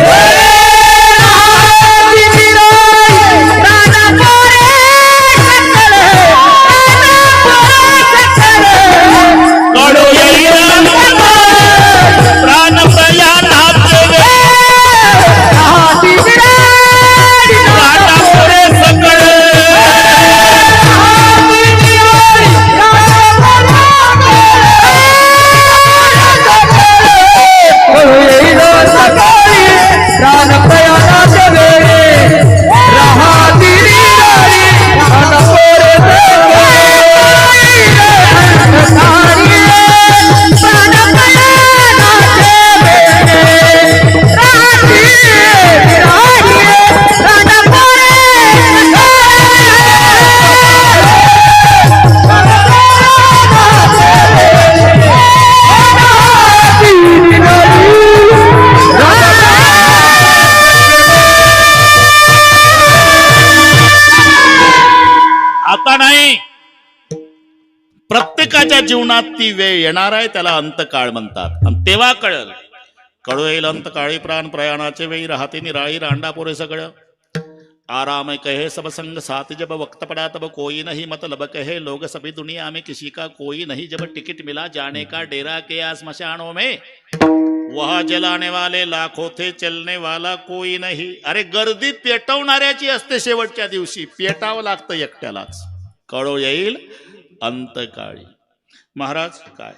कळो येईल प्राण प्रयाणाच्या वेळी, प्राणापुढे सकळ प्राण प्रयाणाचे वेळी, राहतील प्राण पोरे आता नाही, प्रत्येकाच्या जीवनात ती वेळ येणार आहे, त्याला अंतकाळ म्हणतात. आणि तेव्हा कळल. कळो येईल अंतकाळी प्राण प्रयाणाचे वेळी, राहते निराळी रांडा पोरे सगळं. आराम कहे सब संग साथ, जब वक्त पड़ा तब कोई नहीं मतलब कहे, लोग सभी दुनिया में किसी का कोई नहीं, जब टिकट मिला जाने का डेरा के स्मशानों में, वहां जलाने वाले लाखों थे चलने वाला कोई नहीं. अरे गर्दी पेटवणाऱ्याची असते शेवटच्या दिवशी, पेटावं लागतं एकट्यालाच. कळो येईल अंतकाळी. महाराज काय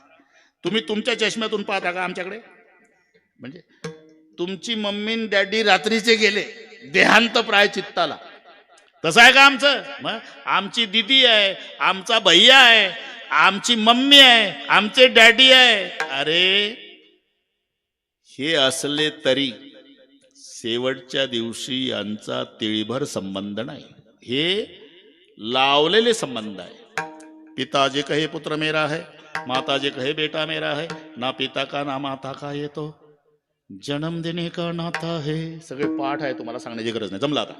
तुम्ही तुमच्या चष्म्यातून पाहता का आमच्याकडे? म्हणजे तुमची मम्मी डॅडी रात्रीचे गेले देहांत प्रायचित्ताला, तसं आहे का आमचं? मग आमची दिदी आहे, आमचा भैया आहे, आमची मम्मी आहे, आमचे डॅडी आहे. अरे हे असले तरी शेवटच्या दिवशी यांचा तिळभर संबंध नाही, हे लावलेले संबंध आहे. पिताजी कहे पुत्र मेरा है, माताजी कहे बेटा मेरा है, ना पिता का ना माता का ये तो जन्म देने का नाता है. सगळे पाठ आहे, तुम्हाला सांगण्याची गरज नाही, जमला आता.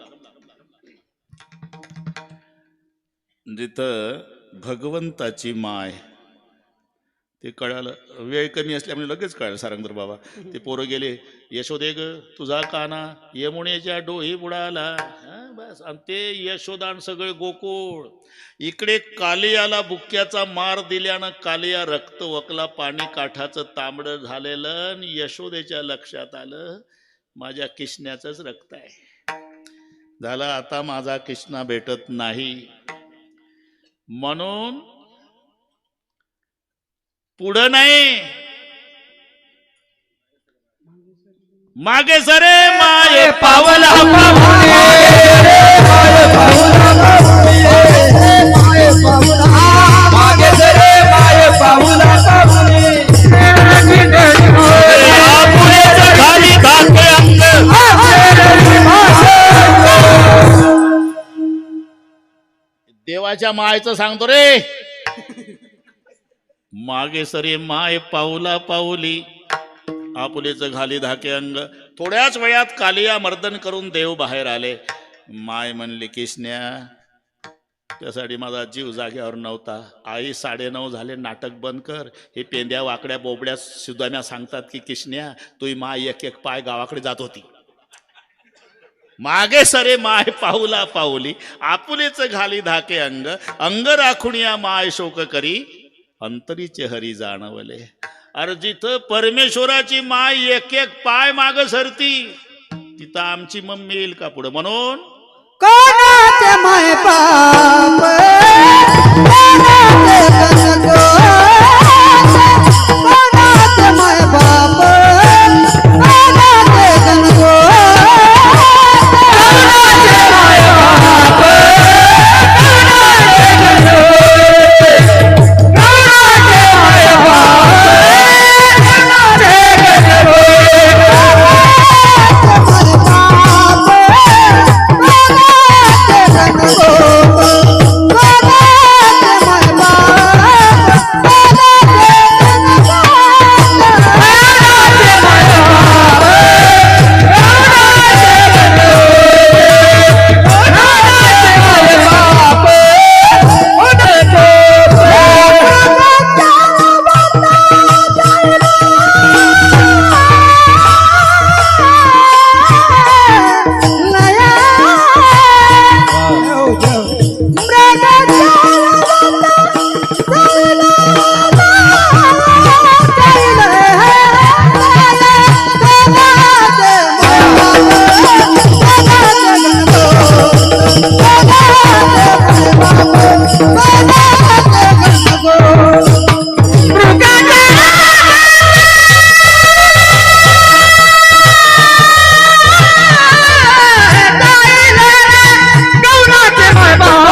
जिथं भगवंताची माय, ते कळालं. वेळ कमी असल्यामुळे लगेच कळालं सारंगधर बाबा. ते पोरं गेले, यशोदे ग तुझा काना यमुनेच्या डोही बुडाला, बस. आणि ते यशोदान सगळे गोकुळ. इकडे कालियाला बुक्क्याचा मार दिल्यानं कालिया रक्त वकला, पाणी काठाचं तांबडं झालेलं, आणि यशोदेच्या लक्षात आलं माझ्या किशण्याचंच रक्त आहे. झालं आता माझा किशना भेटत नाही, म्हणून पुढं नाही मागे सरे माये पावला मागे सरे माये पाऊला खाली धाके अंग. देवाच्या मायचं सांगतो रे. मागे सरे माय पाऊला पाऊली, आपुलेचं घाली धाके अंग. थोड्याच वेळात कालिया मर्दन करून देव बाहेर आले. माय म्हणली किशन्या त्यासाठी माझा जीव जाग्यावर नव्हता. आई 9:30 झाले, नाटक बंद कर. हे पेंद्या वाकड्या बोबड्या सुदाम्या सांगतात की किशन्या तुही माय एक एक पाय गावाकडे जात होती. मागे सरे माय पाऊला पाऊली, आपुलेचं घाली धाके अंग. अंग राखुनिया माय शोक करी, अंतरीचे हरी जाणवले. अरे जिथं परमेश्वराची माय एक एक पाय माग सरती, तिथं आमची मम्मी येईल का पुढं? म्हणून कोणाचे माय बाप कोणाचे गणगोत, कोणाचे माय बाप कोणाचे गणगोत, कोणाचे माय बाप कोणाचे गणगोत, कोणाचे माय बाप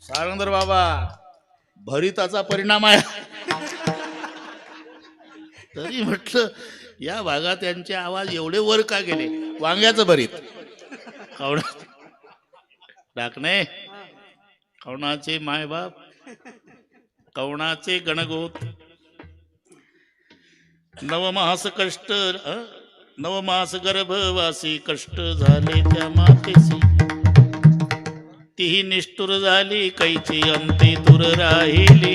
सारंगधर बाबा भरिताचा परिणाम आहे. तरी म्हटलं या भागात त्यांचे आवाज एवढे वर का गेले. वांग्याचं भरीत कवणा टाकणे, कवणाचे मायबाप, कवणाचे गणगोत, नवमास कष्ट, नवमास गर्भवासी कष्ट झाले त्या मातेसी, तीही निष्ठुर झाली कैची अंती दूर राहिली.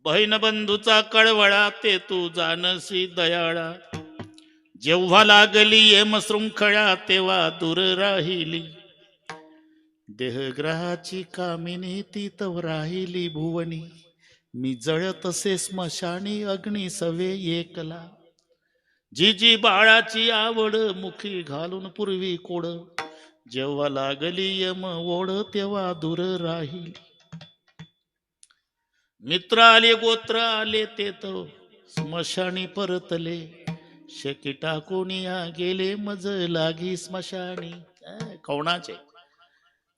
बहीण बंधूचा कळवळा ते तू जानसी दयाळा, जेव्हा लागली येम शृंखळा तेव्हा दूर राहिली. देहग्रहाची कामिनी ती तव राहिली भुवनी, मी जळत असे स्मशानी अग्नी सवे एकला. जी जी बाळाची आवड मुखी घालून पूर्वी कोड, जेव्हा लागली यम ओढ तेव्हा दूर राहिली. मित्र आले गोत्र आले ते तो स्मशानी परतले, शेकी टाकून या गेले मज लागी स्मशानी. कवणाचे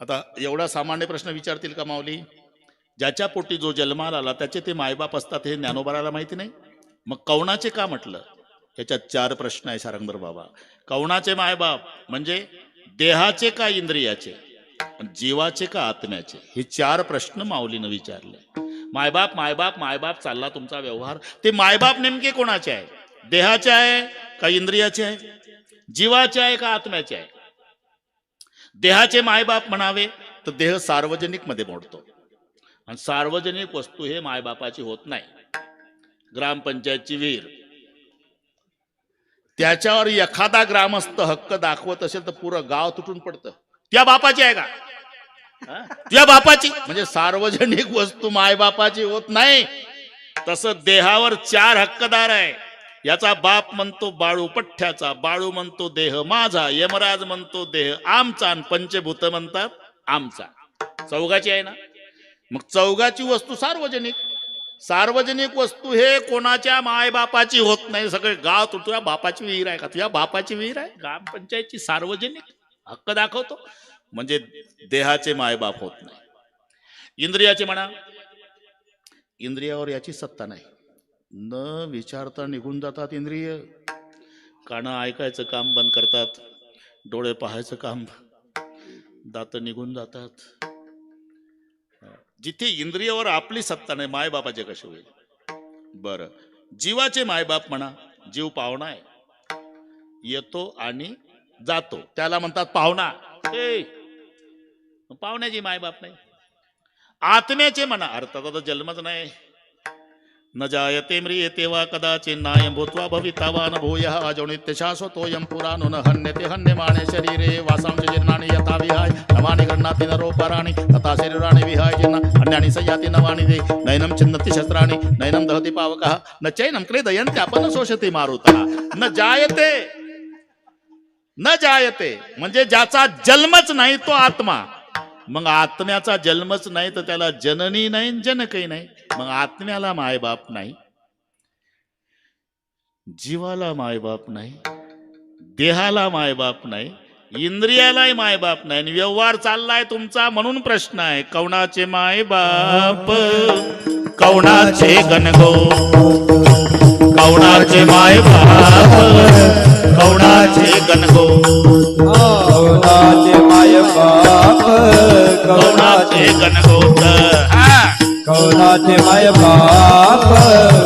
आता एवढा सामान्य प्रश्न विचारतील का माऊली? ज्याच्या पोटी जो जन्माला आला त्याचे ते मायबाप असतात हे ज्ञानोबाला माहिती नाही. मग कवणाचे का म्हटलं? याच्यात 4 प्रश्न आहे सारंगधर बाबा. कवणाचे मायबाप म्हणजे देहाचे का इंद्रियाचे, जीवाचे का आत्म्याचे, हे 4 प्रश्न माऊलीनं विचारले. मायबाप मायबाप मायबाप चालला तुमचा व्यवहार. ते मायबाप नेमके कोणाचे आहे? देहाचे आहे का इंद्रियाचे आहे? जीवाचे आहे का आत्म्याचे आहे? देहाचे मायबाप म्हणावे तर देह सार्वजनिक मध्ये मोडतो, आणि सार्वजनिक वस्तू हे मायबापाची होत नाही. ग्रामपंचायतची विहीर, त्याच्यावर एखादा ग्रामस्थ हक्क दाखवत असेल तर पुरं गाव तुटून पडतं. त्या बापाची आहे का? तुझ्या बापाची. म्हणजे सार्वजनिक वस्तू मायबापाची होत नाही. तसं देहावर 4 हक्कदार आहे. याचा बाप म्हणतो बाळू पठ्ठ्याचा, बाळू म्हणतो देह माझा, यमराज म्हणतो देह आमचा, आणि पंचभूत म्हणतात आमचा. चौघाची आहे ना. मग चौघाची वस्तू सार्वजनिक. सार्वजनिक वस्तू हे कोणाच्या मायबापाची होत नाही. सगळे गाव तुझ्या बापाची विहीर आहे का? तुझ्या बापाची विहीर आहे. ग्रामपंचायतची सार्वजनिक हक्क दाखवतो म्हणजे देहाचे मायबाप होत नाही. इंद्रियाचे म्हणा, इंद्रियावर याची सत्ता नाही. न विचारता निघून जातात इंद्रिय. कानं ऐकायचं काम बंद करतात, डोळे पाहायचं काम, दात निघून जातात. जिथे इंद्रियावर आपली सत्ता नाही, मायबापाचे कसे होईल? बरं, जीवाचे मायबाप म्हणा. जीव पाहुणा आहे, येतो आणि जातो, त्याला म्हणतात पाहुणा. पाहुण्याची मायबाप नाही. आत्म्याचे म्हणा, अर्थात आता जन्मच नाही. न जायते म्रियते वा कदाचित् नायं भूत्वा भविता वा न भूयः अजो नित्य शाश्वतोऽयं पुराणो न हन्यते हन्यमाने शरीरे वासांश जीर्णानि यथा विहाय नवानि गृह्णाति नरोपराणि तथा शरीराणि विहाय जीर्ण अन्यानि संयाति नवानि दे नैनं छिन्नति शस्त्राणि नैनं दहति पावकः न चैनं क्रीडयन्ति अपनं शोषति मारुतः. न जायते म्हणजे ज्याचा जन्मच नाही तो आत्मा. मग आत्म्याचा जन्मच नाही तर त्याला जननी नाही जनकही नाही. मग आत्म्याला मायबाप नाही, जीवाला मायबाप नाही, देहाला मायबाप नाही, इंद्रियालाही मायबाप नाही. आणि व्यवहार चाललाय तुमचा म्हणून प्रश्न आहे, कौणाचे मायबाप कौणाचे गणगो, कौणाचे मायबाप कौणाचे गणगो, कौणाचे मायबाप कौणाचे गणगोत. कौणाचे मायबाप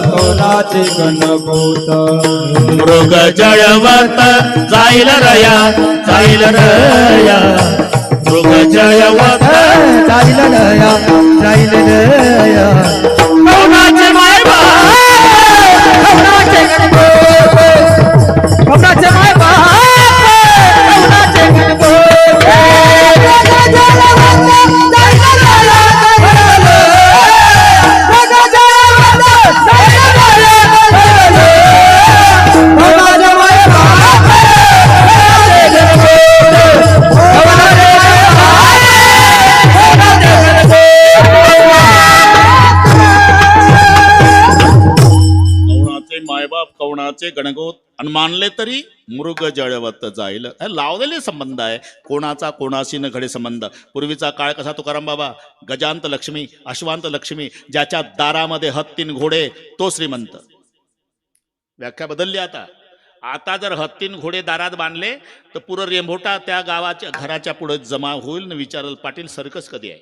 कौणाचे गणगोत. मृग जळवत जाईल रया, जाईल रया, मृग जळवत जाईल रया, जाईल रया. कौणाचे मायबाप कौणाचे गणगोत, कौणाचे मायबाप कौणाचे गणगोत. मायबाप कौणाचे गणगोत. आणि मानले तरी मृग जळवत जाईल. लावलेले संबंध आहे, कोणाचा कोणाशी न घडे संबंध. पूर्वीचा काळ कसा तुकाराम बाबा, गजांत लक्ष्मी अश्वांत लक्ष्मी, ज्याच्या दारामध्ये हत्तीन घोडे तो श्रीमंत. व्याख्या बदलली आता. आता जर हत्तीन घोडे दारात बांधले तर पुरं रेंभोटा त्या गावाच्या घराच्या पुढे जमा होईल न विचारल, पाटील सर्कस कधी आहे?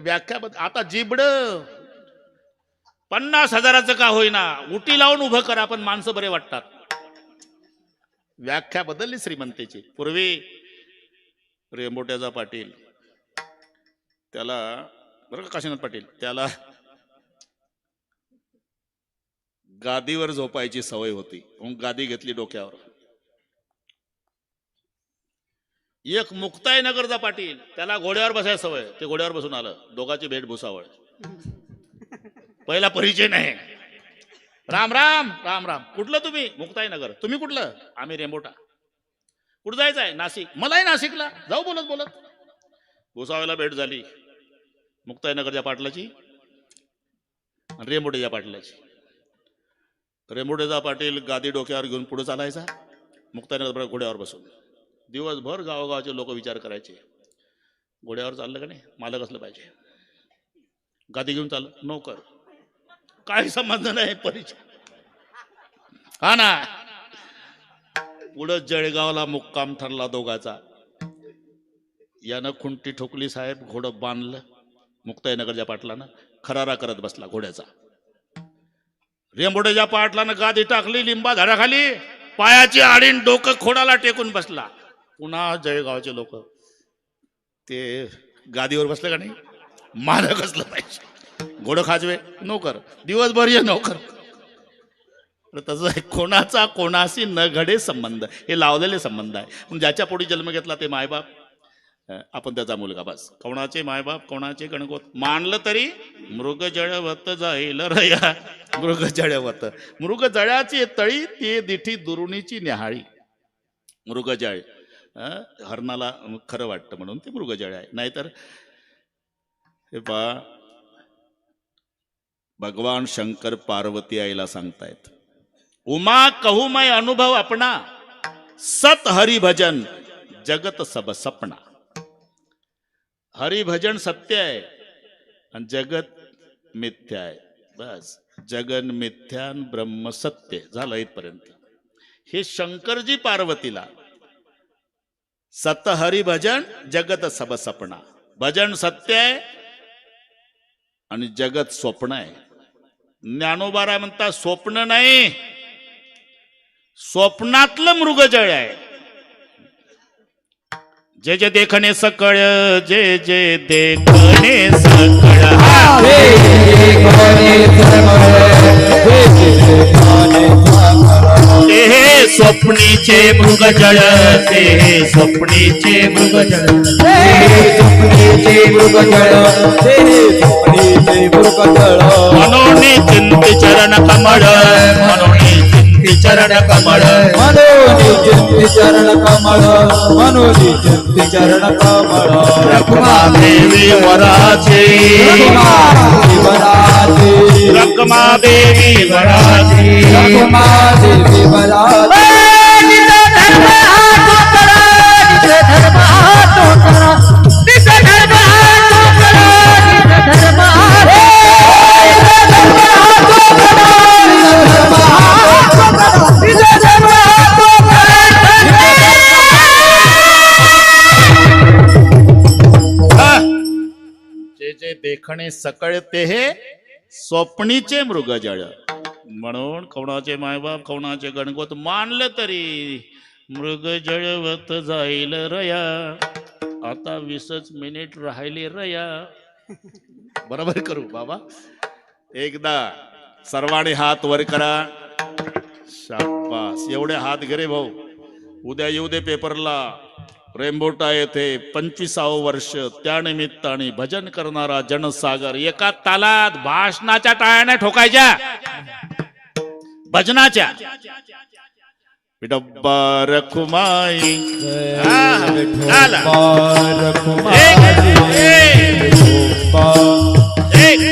व्याख्या आता जिबड 50,000 का होईना उटी लावून उभं करा, पण माणसं बरे वाटतात. व्याख्या बदलली श्रीमंतीची. पूर्वी रेंबोट्याचा पाटील, त्याला बरं का काशीनाथ पाटील, त्याला गादीवर झोपायची सवय होती. मग गादी घेतली डोक्यावर. एक मुक्ताईनगरचा पाटील, त्याला घोड्यावर बसायची सवय, ते घोड्यावर बसून आलं. दोघांची भेट भुसावळ. पहिला परिचय नाही. राम राम राम राम. कुठलं तुम्ही? मुक्ताईनगर. तुम्ही कुठलं? आम्ही रेंबोटा. कुठं जायचं आहे? नाशिक. मलाही नाशिकला. जाऊ बोलत बोलत. भुसावळला भेट झाली मुक्ताईनगरच्या पाटलाची आणि रेंबोट्याच्या पाटलाची. रेंबोट्याचा पाटील गादी डोक्यावर घेऊन पुढे चालायचा, मुक्ताईनगर घोड्यावर बसून. दिवसभर गावोगावचे लोक विचार करायचे, घोड्यावर चाललं का नाही, मालक असलं पाहिजे. गादी घेऊन चाल, नोकर, काही संबंध नाही, परिचय. हा ना. पुढं जळगावला मुक्काम ठरला दोघाचा. यानं खुंटी ठोकली साहेब, घोडं बांधलं. मुक्ताईनगरच्या पाटलानं खरारा करत बसला घोड्याचा. रेंबोट्याच्या पाटलानं गादी टाकली लिंबा झाडाखाली, पायाची आडीन डोकं खोडाला टेकून बसला. पुन्हा जळगावचे लोक, ते गादीवर बसले का नाही, मालक असलं पाहिजे. घोडं खाजवे, नोकर. दिवसभर ये नोकर. तसं आहे, कोणाचा कोणाशी न घडे संबंध, हे लावलेले संबंध आहे. पण ज्याच्या पोटी जन्म घेतला ते मायबाप, आपण त्याचा मुलगा. बस. कोणाचे मायबाप कोणाचे गणगोत. मानलं तरी मृग जळवत जाईल रया, मृग जळवत. मृग जळाची तळी ते दिठी दुरुणीची न्याहाळी. मृगजळ हरणाला खरं वाटतं म्हणून ते मृगजळ आहे. नाहीतर हे पा, भगवान शंकर पार्वती आईला सांगतायत, उमा कहूमय अनुभव अपना, सत हरिभजन जगत सब सपना. हरिभजन सत्य आहे आणि जगत मिथ्या आहे. बस. जगन मिथ्यान ब्रह्म सत्य. झालं इथपर्यंत. हे शंकरजी पार्वतीला सत हरी भजन जगत सब सपना. भजन सत्य आहे आणि जगत स्वप्न आहे. ज्ञानोबारा म्हणता स्वप्न नाही, स्वप्नातलं मृगजळ आहे. जे जे देखणे सकळ, जे जे देखणे सकळ, ते हे स्वप्नीचे मृगजळ, ते हे स्वप्नीचे मृगजळ. मनोनी चिंती चरण कमळ, मनोनी चिंती चरण कमळ, रखमा देवी वराचे, रखमा देवी वराचे. जे जे देखणे सकळ, ते हे स्वप्नीचे मृगजळ. म्हणून कोणाचे मायबाप कोणाचे गणगोत मानलं तरी मृगजळवत जाईल रया. आता 20 मिनिट राहिले रया. बरोबर करू बाबा. एकदा सर्वांनी हात वर करा. शाबास. एवढे हात घे भाऊ. उद्या येऊ दे पेपरला. रेंबोटा येथे 25वे वर्ष, त्यानिमित्ताने भजन करणारा जनसागर. एका तालात भाषणाच्या टाळ्याने ठोकायच्या, भजनाच्या. विडब्बा रखुमाई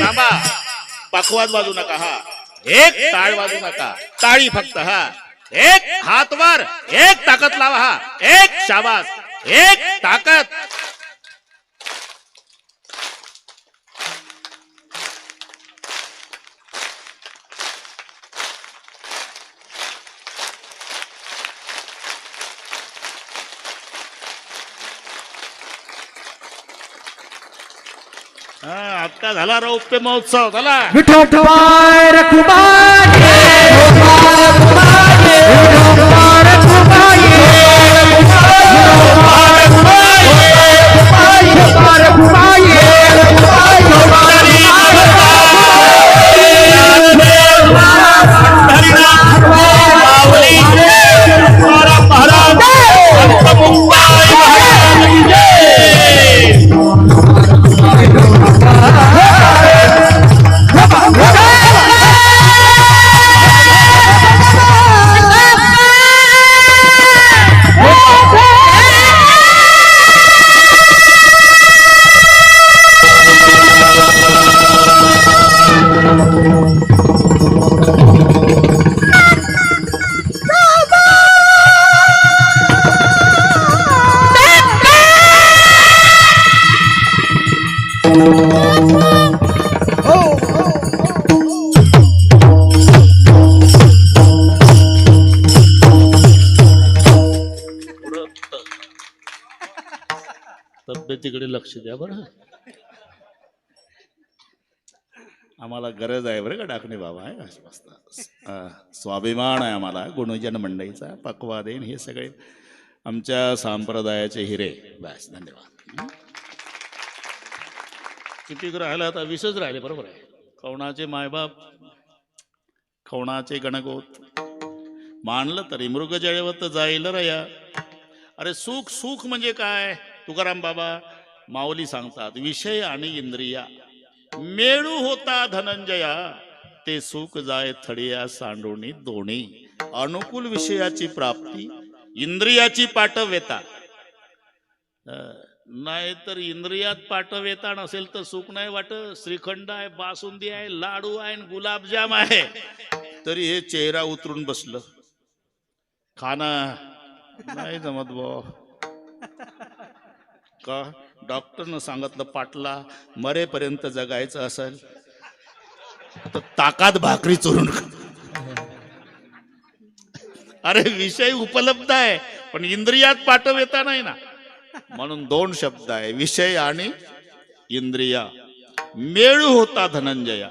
थांबा. पखवाद वाजू नका. हा एक टाळ वाजू नका. टाळी फक्त. हा एक हात वर, एक ताकद लावा. हा एक शाबास, एक ताकद. आता झाला रौप्य महोत्सव. झाला. विठोबाय रखुबाय, तब्येतीकडे लक्ष द्या बरं. आम्हाला गरज आहे बरं का डाकणे बाबा. आहे स्वाभिमान आहे आम्हाला गुणजन मंडळीचा. पक्वादेन हे सगळे आमच्या संप्रदायाचे हिरे. बस धन्यवाद. किती राहिला आता? 20च राहिले. बरोबर आहे. कवणाचे मायबाप, कवणाचे गणगोत मानलं तरी मृगजळवत जाईल रया. अरे सुख, सुख म्हणजे काय? तुकाराम बाबा माऊली सांगतात, विषय आणि इंद्रिया मेळू होता धनंजया, ते सुख जाय थडिया सांडोणी दोन्ही. अनुकूल विषयाची प्राप्ती, इंद्रियाची पाठवेता. नाही तर इंद्रियात पाठवेता नसेल तर सुख नाही वाटत. श्रीखंड आहे, बासुंदी आहे, लाडू आहे, गुलाबजाम आहे, तरी हे चेहरा उतरून बसलं. खाना नाही जमत बो. का डॉक्टरनं सांगितलं पाटला मरेपर्यंत जगायचं असेल तर ताकात भाकरी चोरून अरे विषय उपलब्ध आहे पण इंद्रियात पाठव येता नाही ना. म्हणून दोन शब्द आहे, विषय आणि इंद्रिया. मेळू होता धनंजया,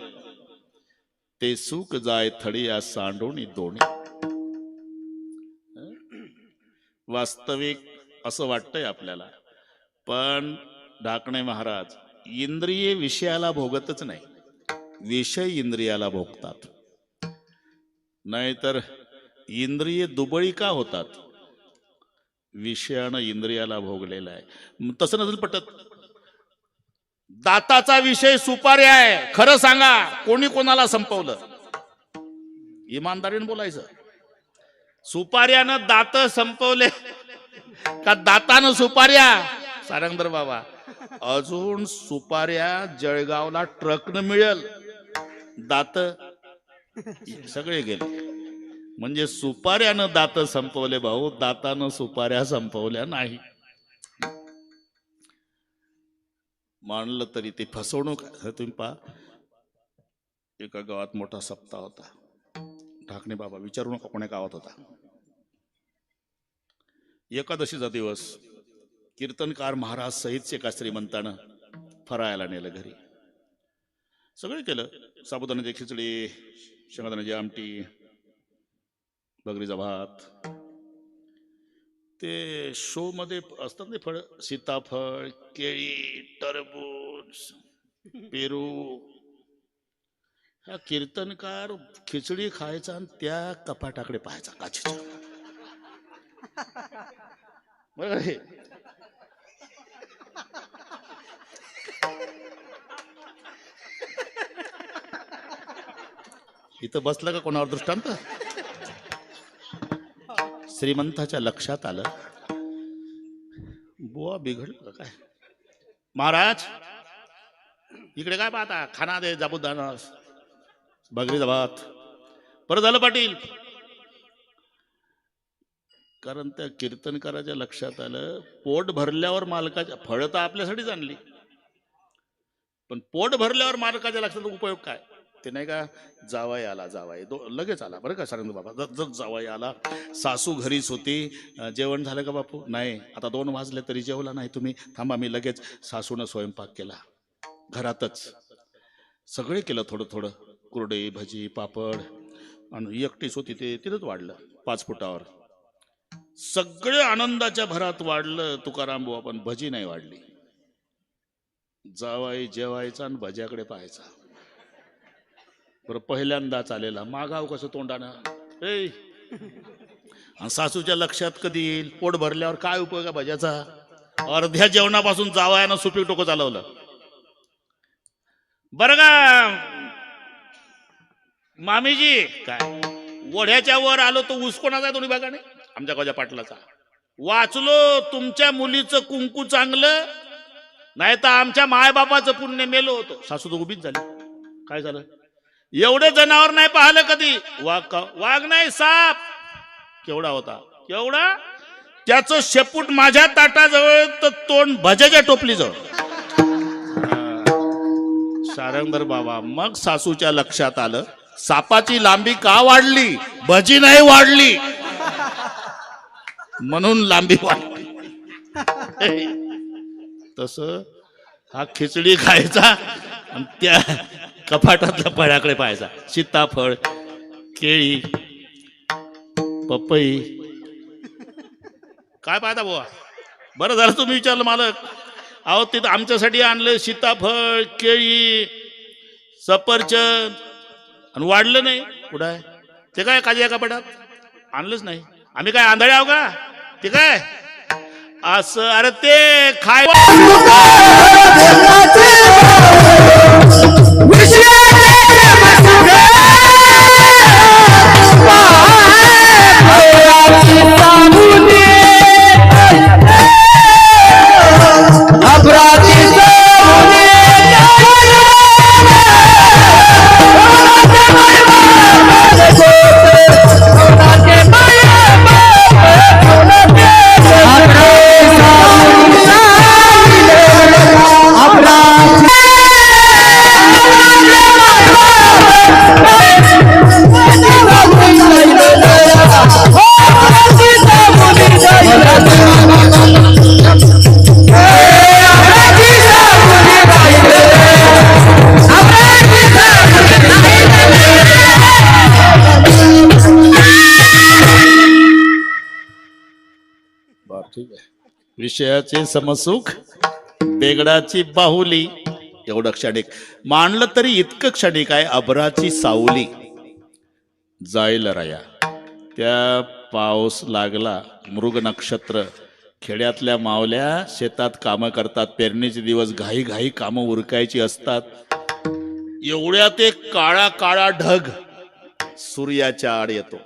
ते सुख जाय थडिया सांडोनी दोन्ही. वास्तविक असं वाटतंय आपल्याला, पण ढाकणे महाराज इंद्रिये विषयाला भोगतच नाही, विषय इंद्रियाला भोगतात. नाहीतर इंद्रिये दुबळी का होतात? विषयानं इंद्रियाला भोगलेला आहे. तसं नसेल पटत. दाताचा विषय सुपारी आहे, खरं सांगा कोणी कोणाला संपवलं? इमानदारीने बोलायचं. सुपाऱ्यानं दात संपवले का दातानं सुपाऱ्या? सारंगधर बाबा, अजून सुपाऱ्या जळगावला ट्रकनं मिळेल, दात सगळे गेले. म्हणजे सुपाऱ्यानं दात संपवले भाऊ, दातानं सुपाऱ्या संपवल्या नाही. मानलं तरी ते फसवणूक. तुम्ही पहा, एका गावात मोठा सप्ताह होता. ढाकणे बाबा, विचारू नका कोण्या गावात होता. एकादशीचा दिवस, कीर्तनकार महाराज सहित एका श्रीमंतानं फरायला नेलं घरी. सगळं केलं, साबुदाण्याची खिचडी, शेंगदाण्याची आमटी, बगरीचा भात. ते शो मध्ये असतात ना फळ, सीताफळ, केळी, टरबूज, पेरू. हा कीर्तनकार खिचडी खायचा आणि त्या कपाटाकडे पाहायचा काचेच्या. बरं हे इथं बसलं का कोणावर दृष्टांत? श्रीमंताच्या लक्षात आलं, बुवा बिघडलं काय? महाराज इकडे काय पाहता? खाना दे जाबुदाना, बगरीचा भात. परत झालं पाटील. कारण त्या कीर्तनकाराच्या लक्षात आलं, पोट भरल्यावर मालकाच्या, फळं तर आपल्यासाठीच आणली, पण पोट भरल्यावर मालकाच्या लक्षात उपयोग काय? ते नाही का, जावाई आला, जावाई लगेच आला बरं का सारंग बाबा. जर जावाई आला, सासू घरीच होती, जेवण झालं का बापू? नाही, आता 2 वाजले तरी जेवला नाही तुम्ही, थांबा मी लगेच. सासूनं स्वयंपाक केला घरातच, सगळे केलं थोडं थोडं, कुरडई, भजी, पापड. आणि एकटीच होती, ते तिथंच वाढलं 5 फुटावर. सगळे आनंदाच्या भरात वाढलं तुकाराम बुवा, पण भजी नाही वाढली. जावाई जेवायचा आणि भज्याकडे पाहायचा. बरं, पहिल्यांदाच आलेला, मागाव कसं तोंडानं. आणि सासूच्या लक्षात कधी येईल? पोट भरल्यावर काय उपयोग आहे भज्याचा? अर्ध्या जेवणापासून जावयानं सुपीक टोकं चालवलं बरं का मामीजी. काय वढ्याच्या वर आलो तो ऊस कोणाचा आहे? दोन्ही भागाने आमच्या गावच्या पाटलाचा. वाचलो तुमच्या मुलीचं कुंकू चांगलं, नाही तर आमच्या मायबापाचं पुण्य मेलो होतो. सासू तर उभीच झाली. काय झालं? एवढे जनावर नाही पाहिलं कधी. वाघ नाही, साप. केवढा होता? केवढा? त्याचं शेपूट माझ्या ताटाजवळ तर तोंड भज्याच्या टोपलीजवळ. सारंगधर बाबा, मग सासूच्या लक्षात आलं, सापाची लांबी का वाढली? भजी नाही वाढली, म्हणून लांबी वाढली. तस हा खिचडी खायचा आणि त्या कपाटातल्या फळाकडे पाहायचा. सीताफळ, केळी, पपई. काय पाहता बुवा? बरं झालं तुम्ही विचारलं मालक. अहो तिथं आमच्यासाठी आणलं सीताफळ, केळी, सफरचंद, आणि वाढलं नाही. कुठं आहे ते? काय काजी कपाटात आणलंच नाही. आम्ही काय आंधळे आहो का? ते काय असं? अरे ते खाय ठीक आहे. विषयाचे समसुख बेगडाची बाहुली एवढं क्षणिक मांडलं तरी इतकं क्षणिक आहे. अभराची सावली जाईल राया. त्या पाऊस लागला, मृग नक्षत्र, खेड्यातल्या मावल्या शेतात कामं करतात. पेरणीचे दिवस घाई घाई कामं उरकायची असतात. एवढ्यात एक काळा काळा ढग सूर्याच्या आड येतो.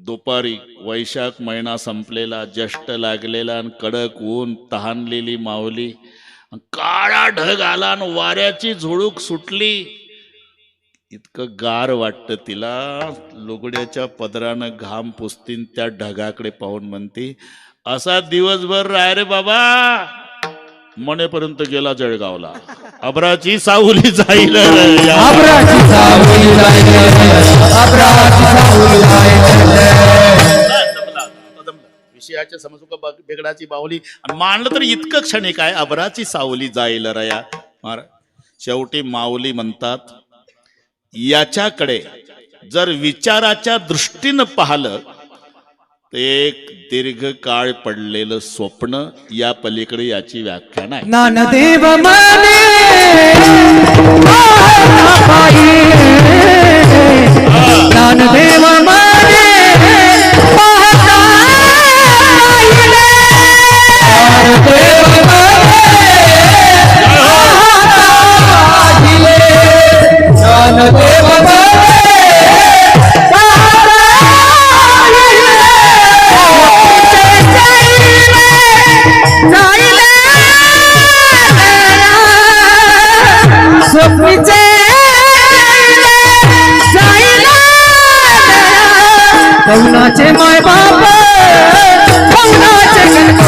दुपारी वैशाख महिना संपलेला, ज्येष्ठ लागलेला आणि कडक ऊन, तहानलेली माऊली, काळा ढग आला आणि वाऱ्याची झुळूक सुटली. इतकं गार वाटतं तिला. लुगड्याच्या पदरानं घाम पुसतीन त्या ढगाकडे पाहून म्हणते, असा दिवसभर राय रे बाबा. मनेपर्यंत गेला जळगावला. अभराची सावली जाईल रे. अभराची सावली जाईल, अभराची सावली जाईल. विषयाच्या समजुका बेगडाची बाहुली मांडलं तर इतकं क्षणिक आहे. अभराची सावली जाईल रया. शेवटी माऊली म्हणतात, याच्याकडे जर विचाराच्या दृष्टीनं पाहिलं तर एक दीर्घकाळ पडलेलं स्वप्न, या पलीकडे याची व्याख्या नाही. ज्ञानदेव मने ज्ञानदेव मने करुणाचे माय बाप करुणाचे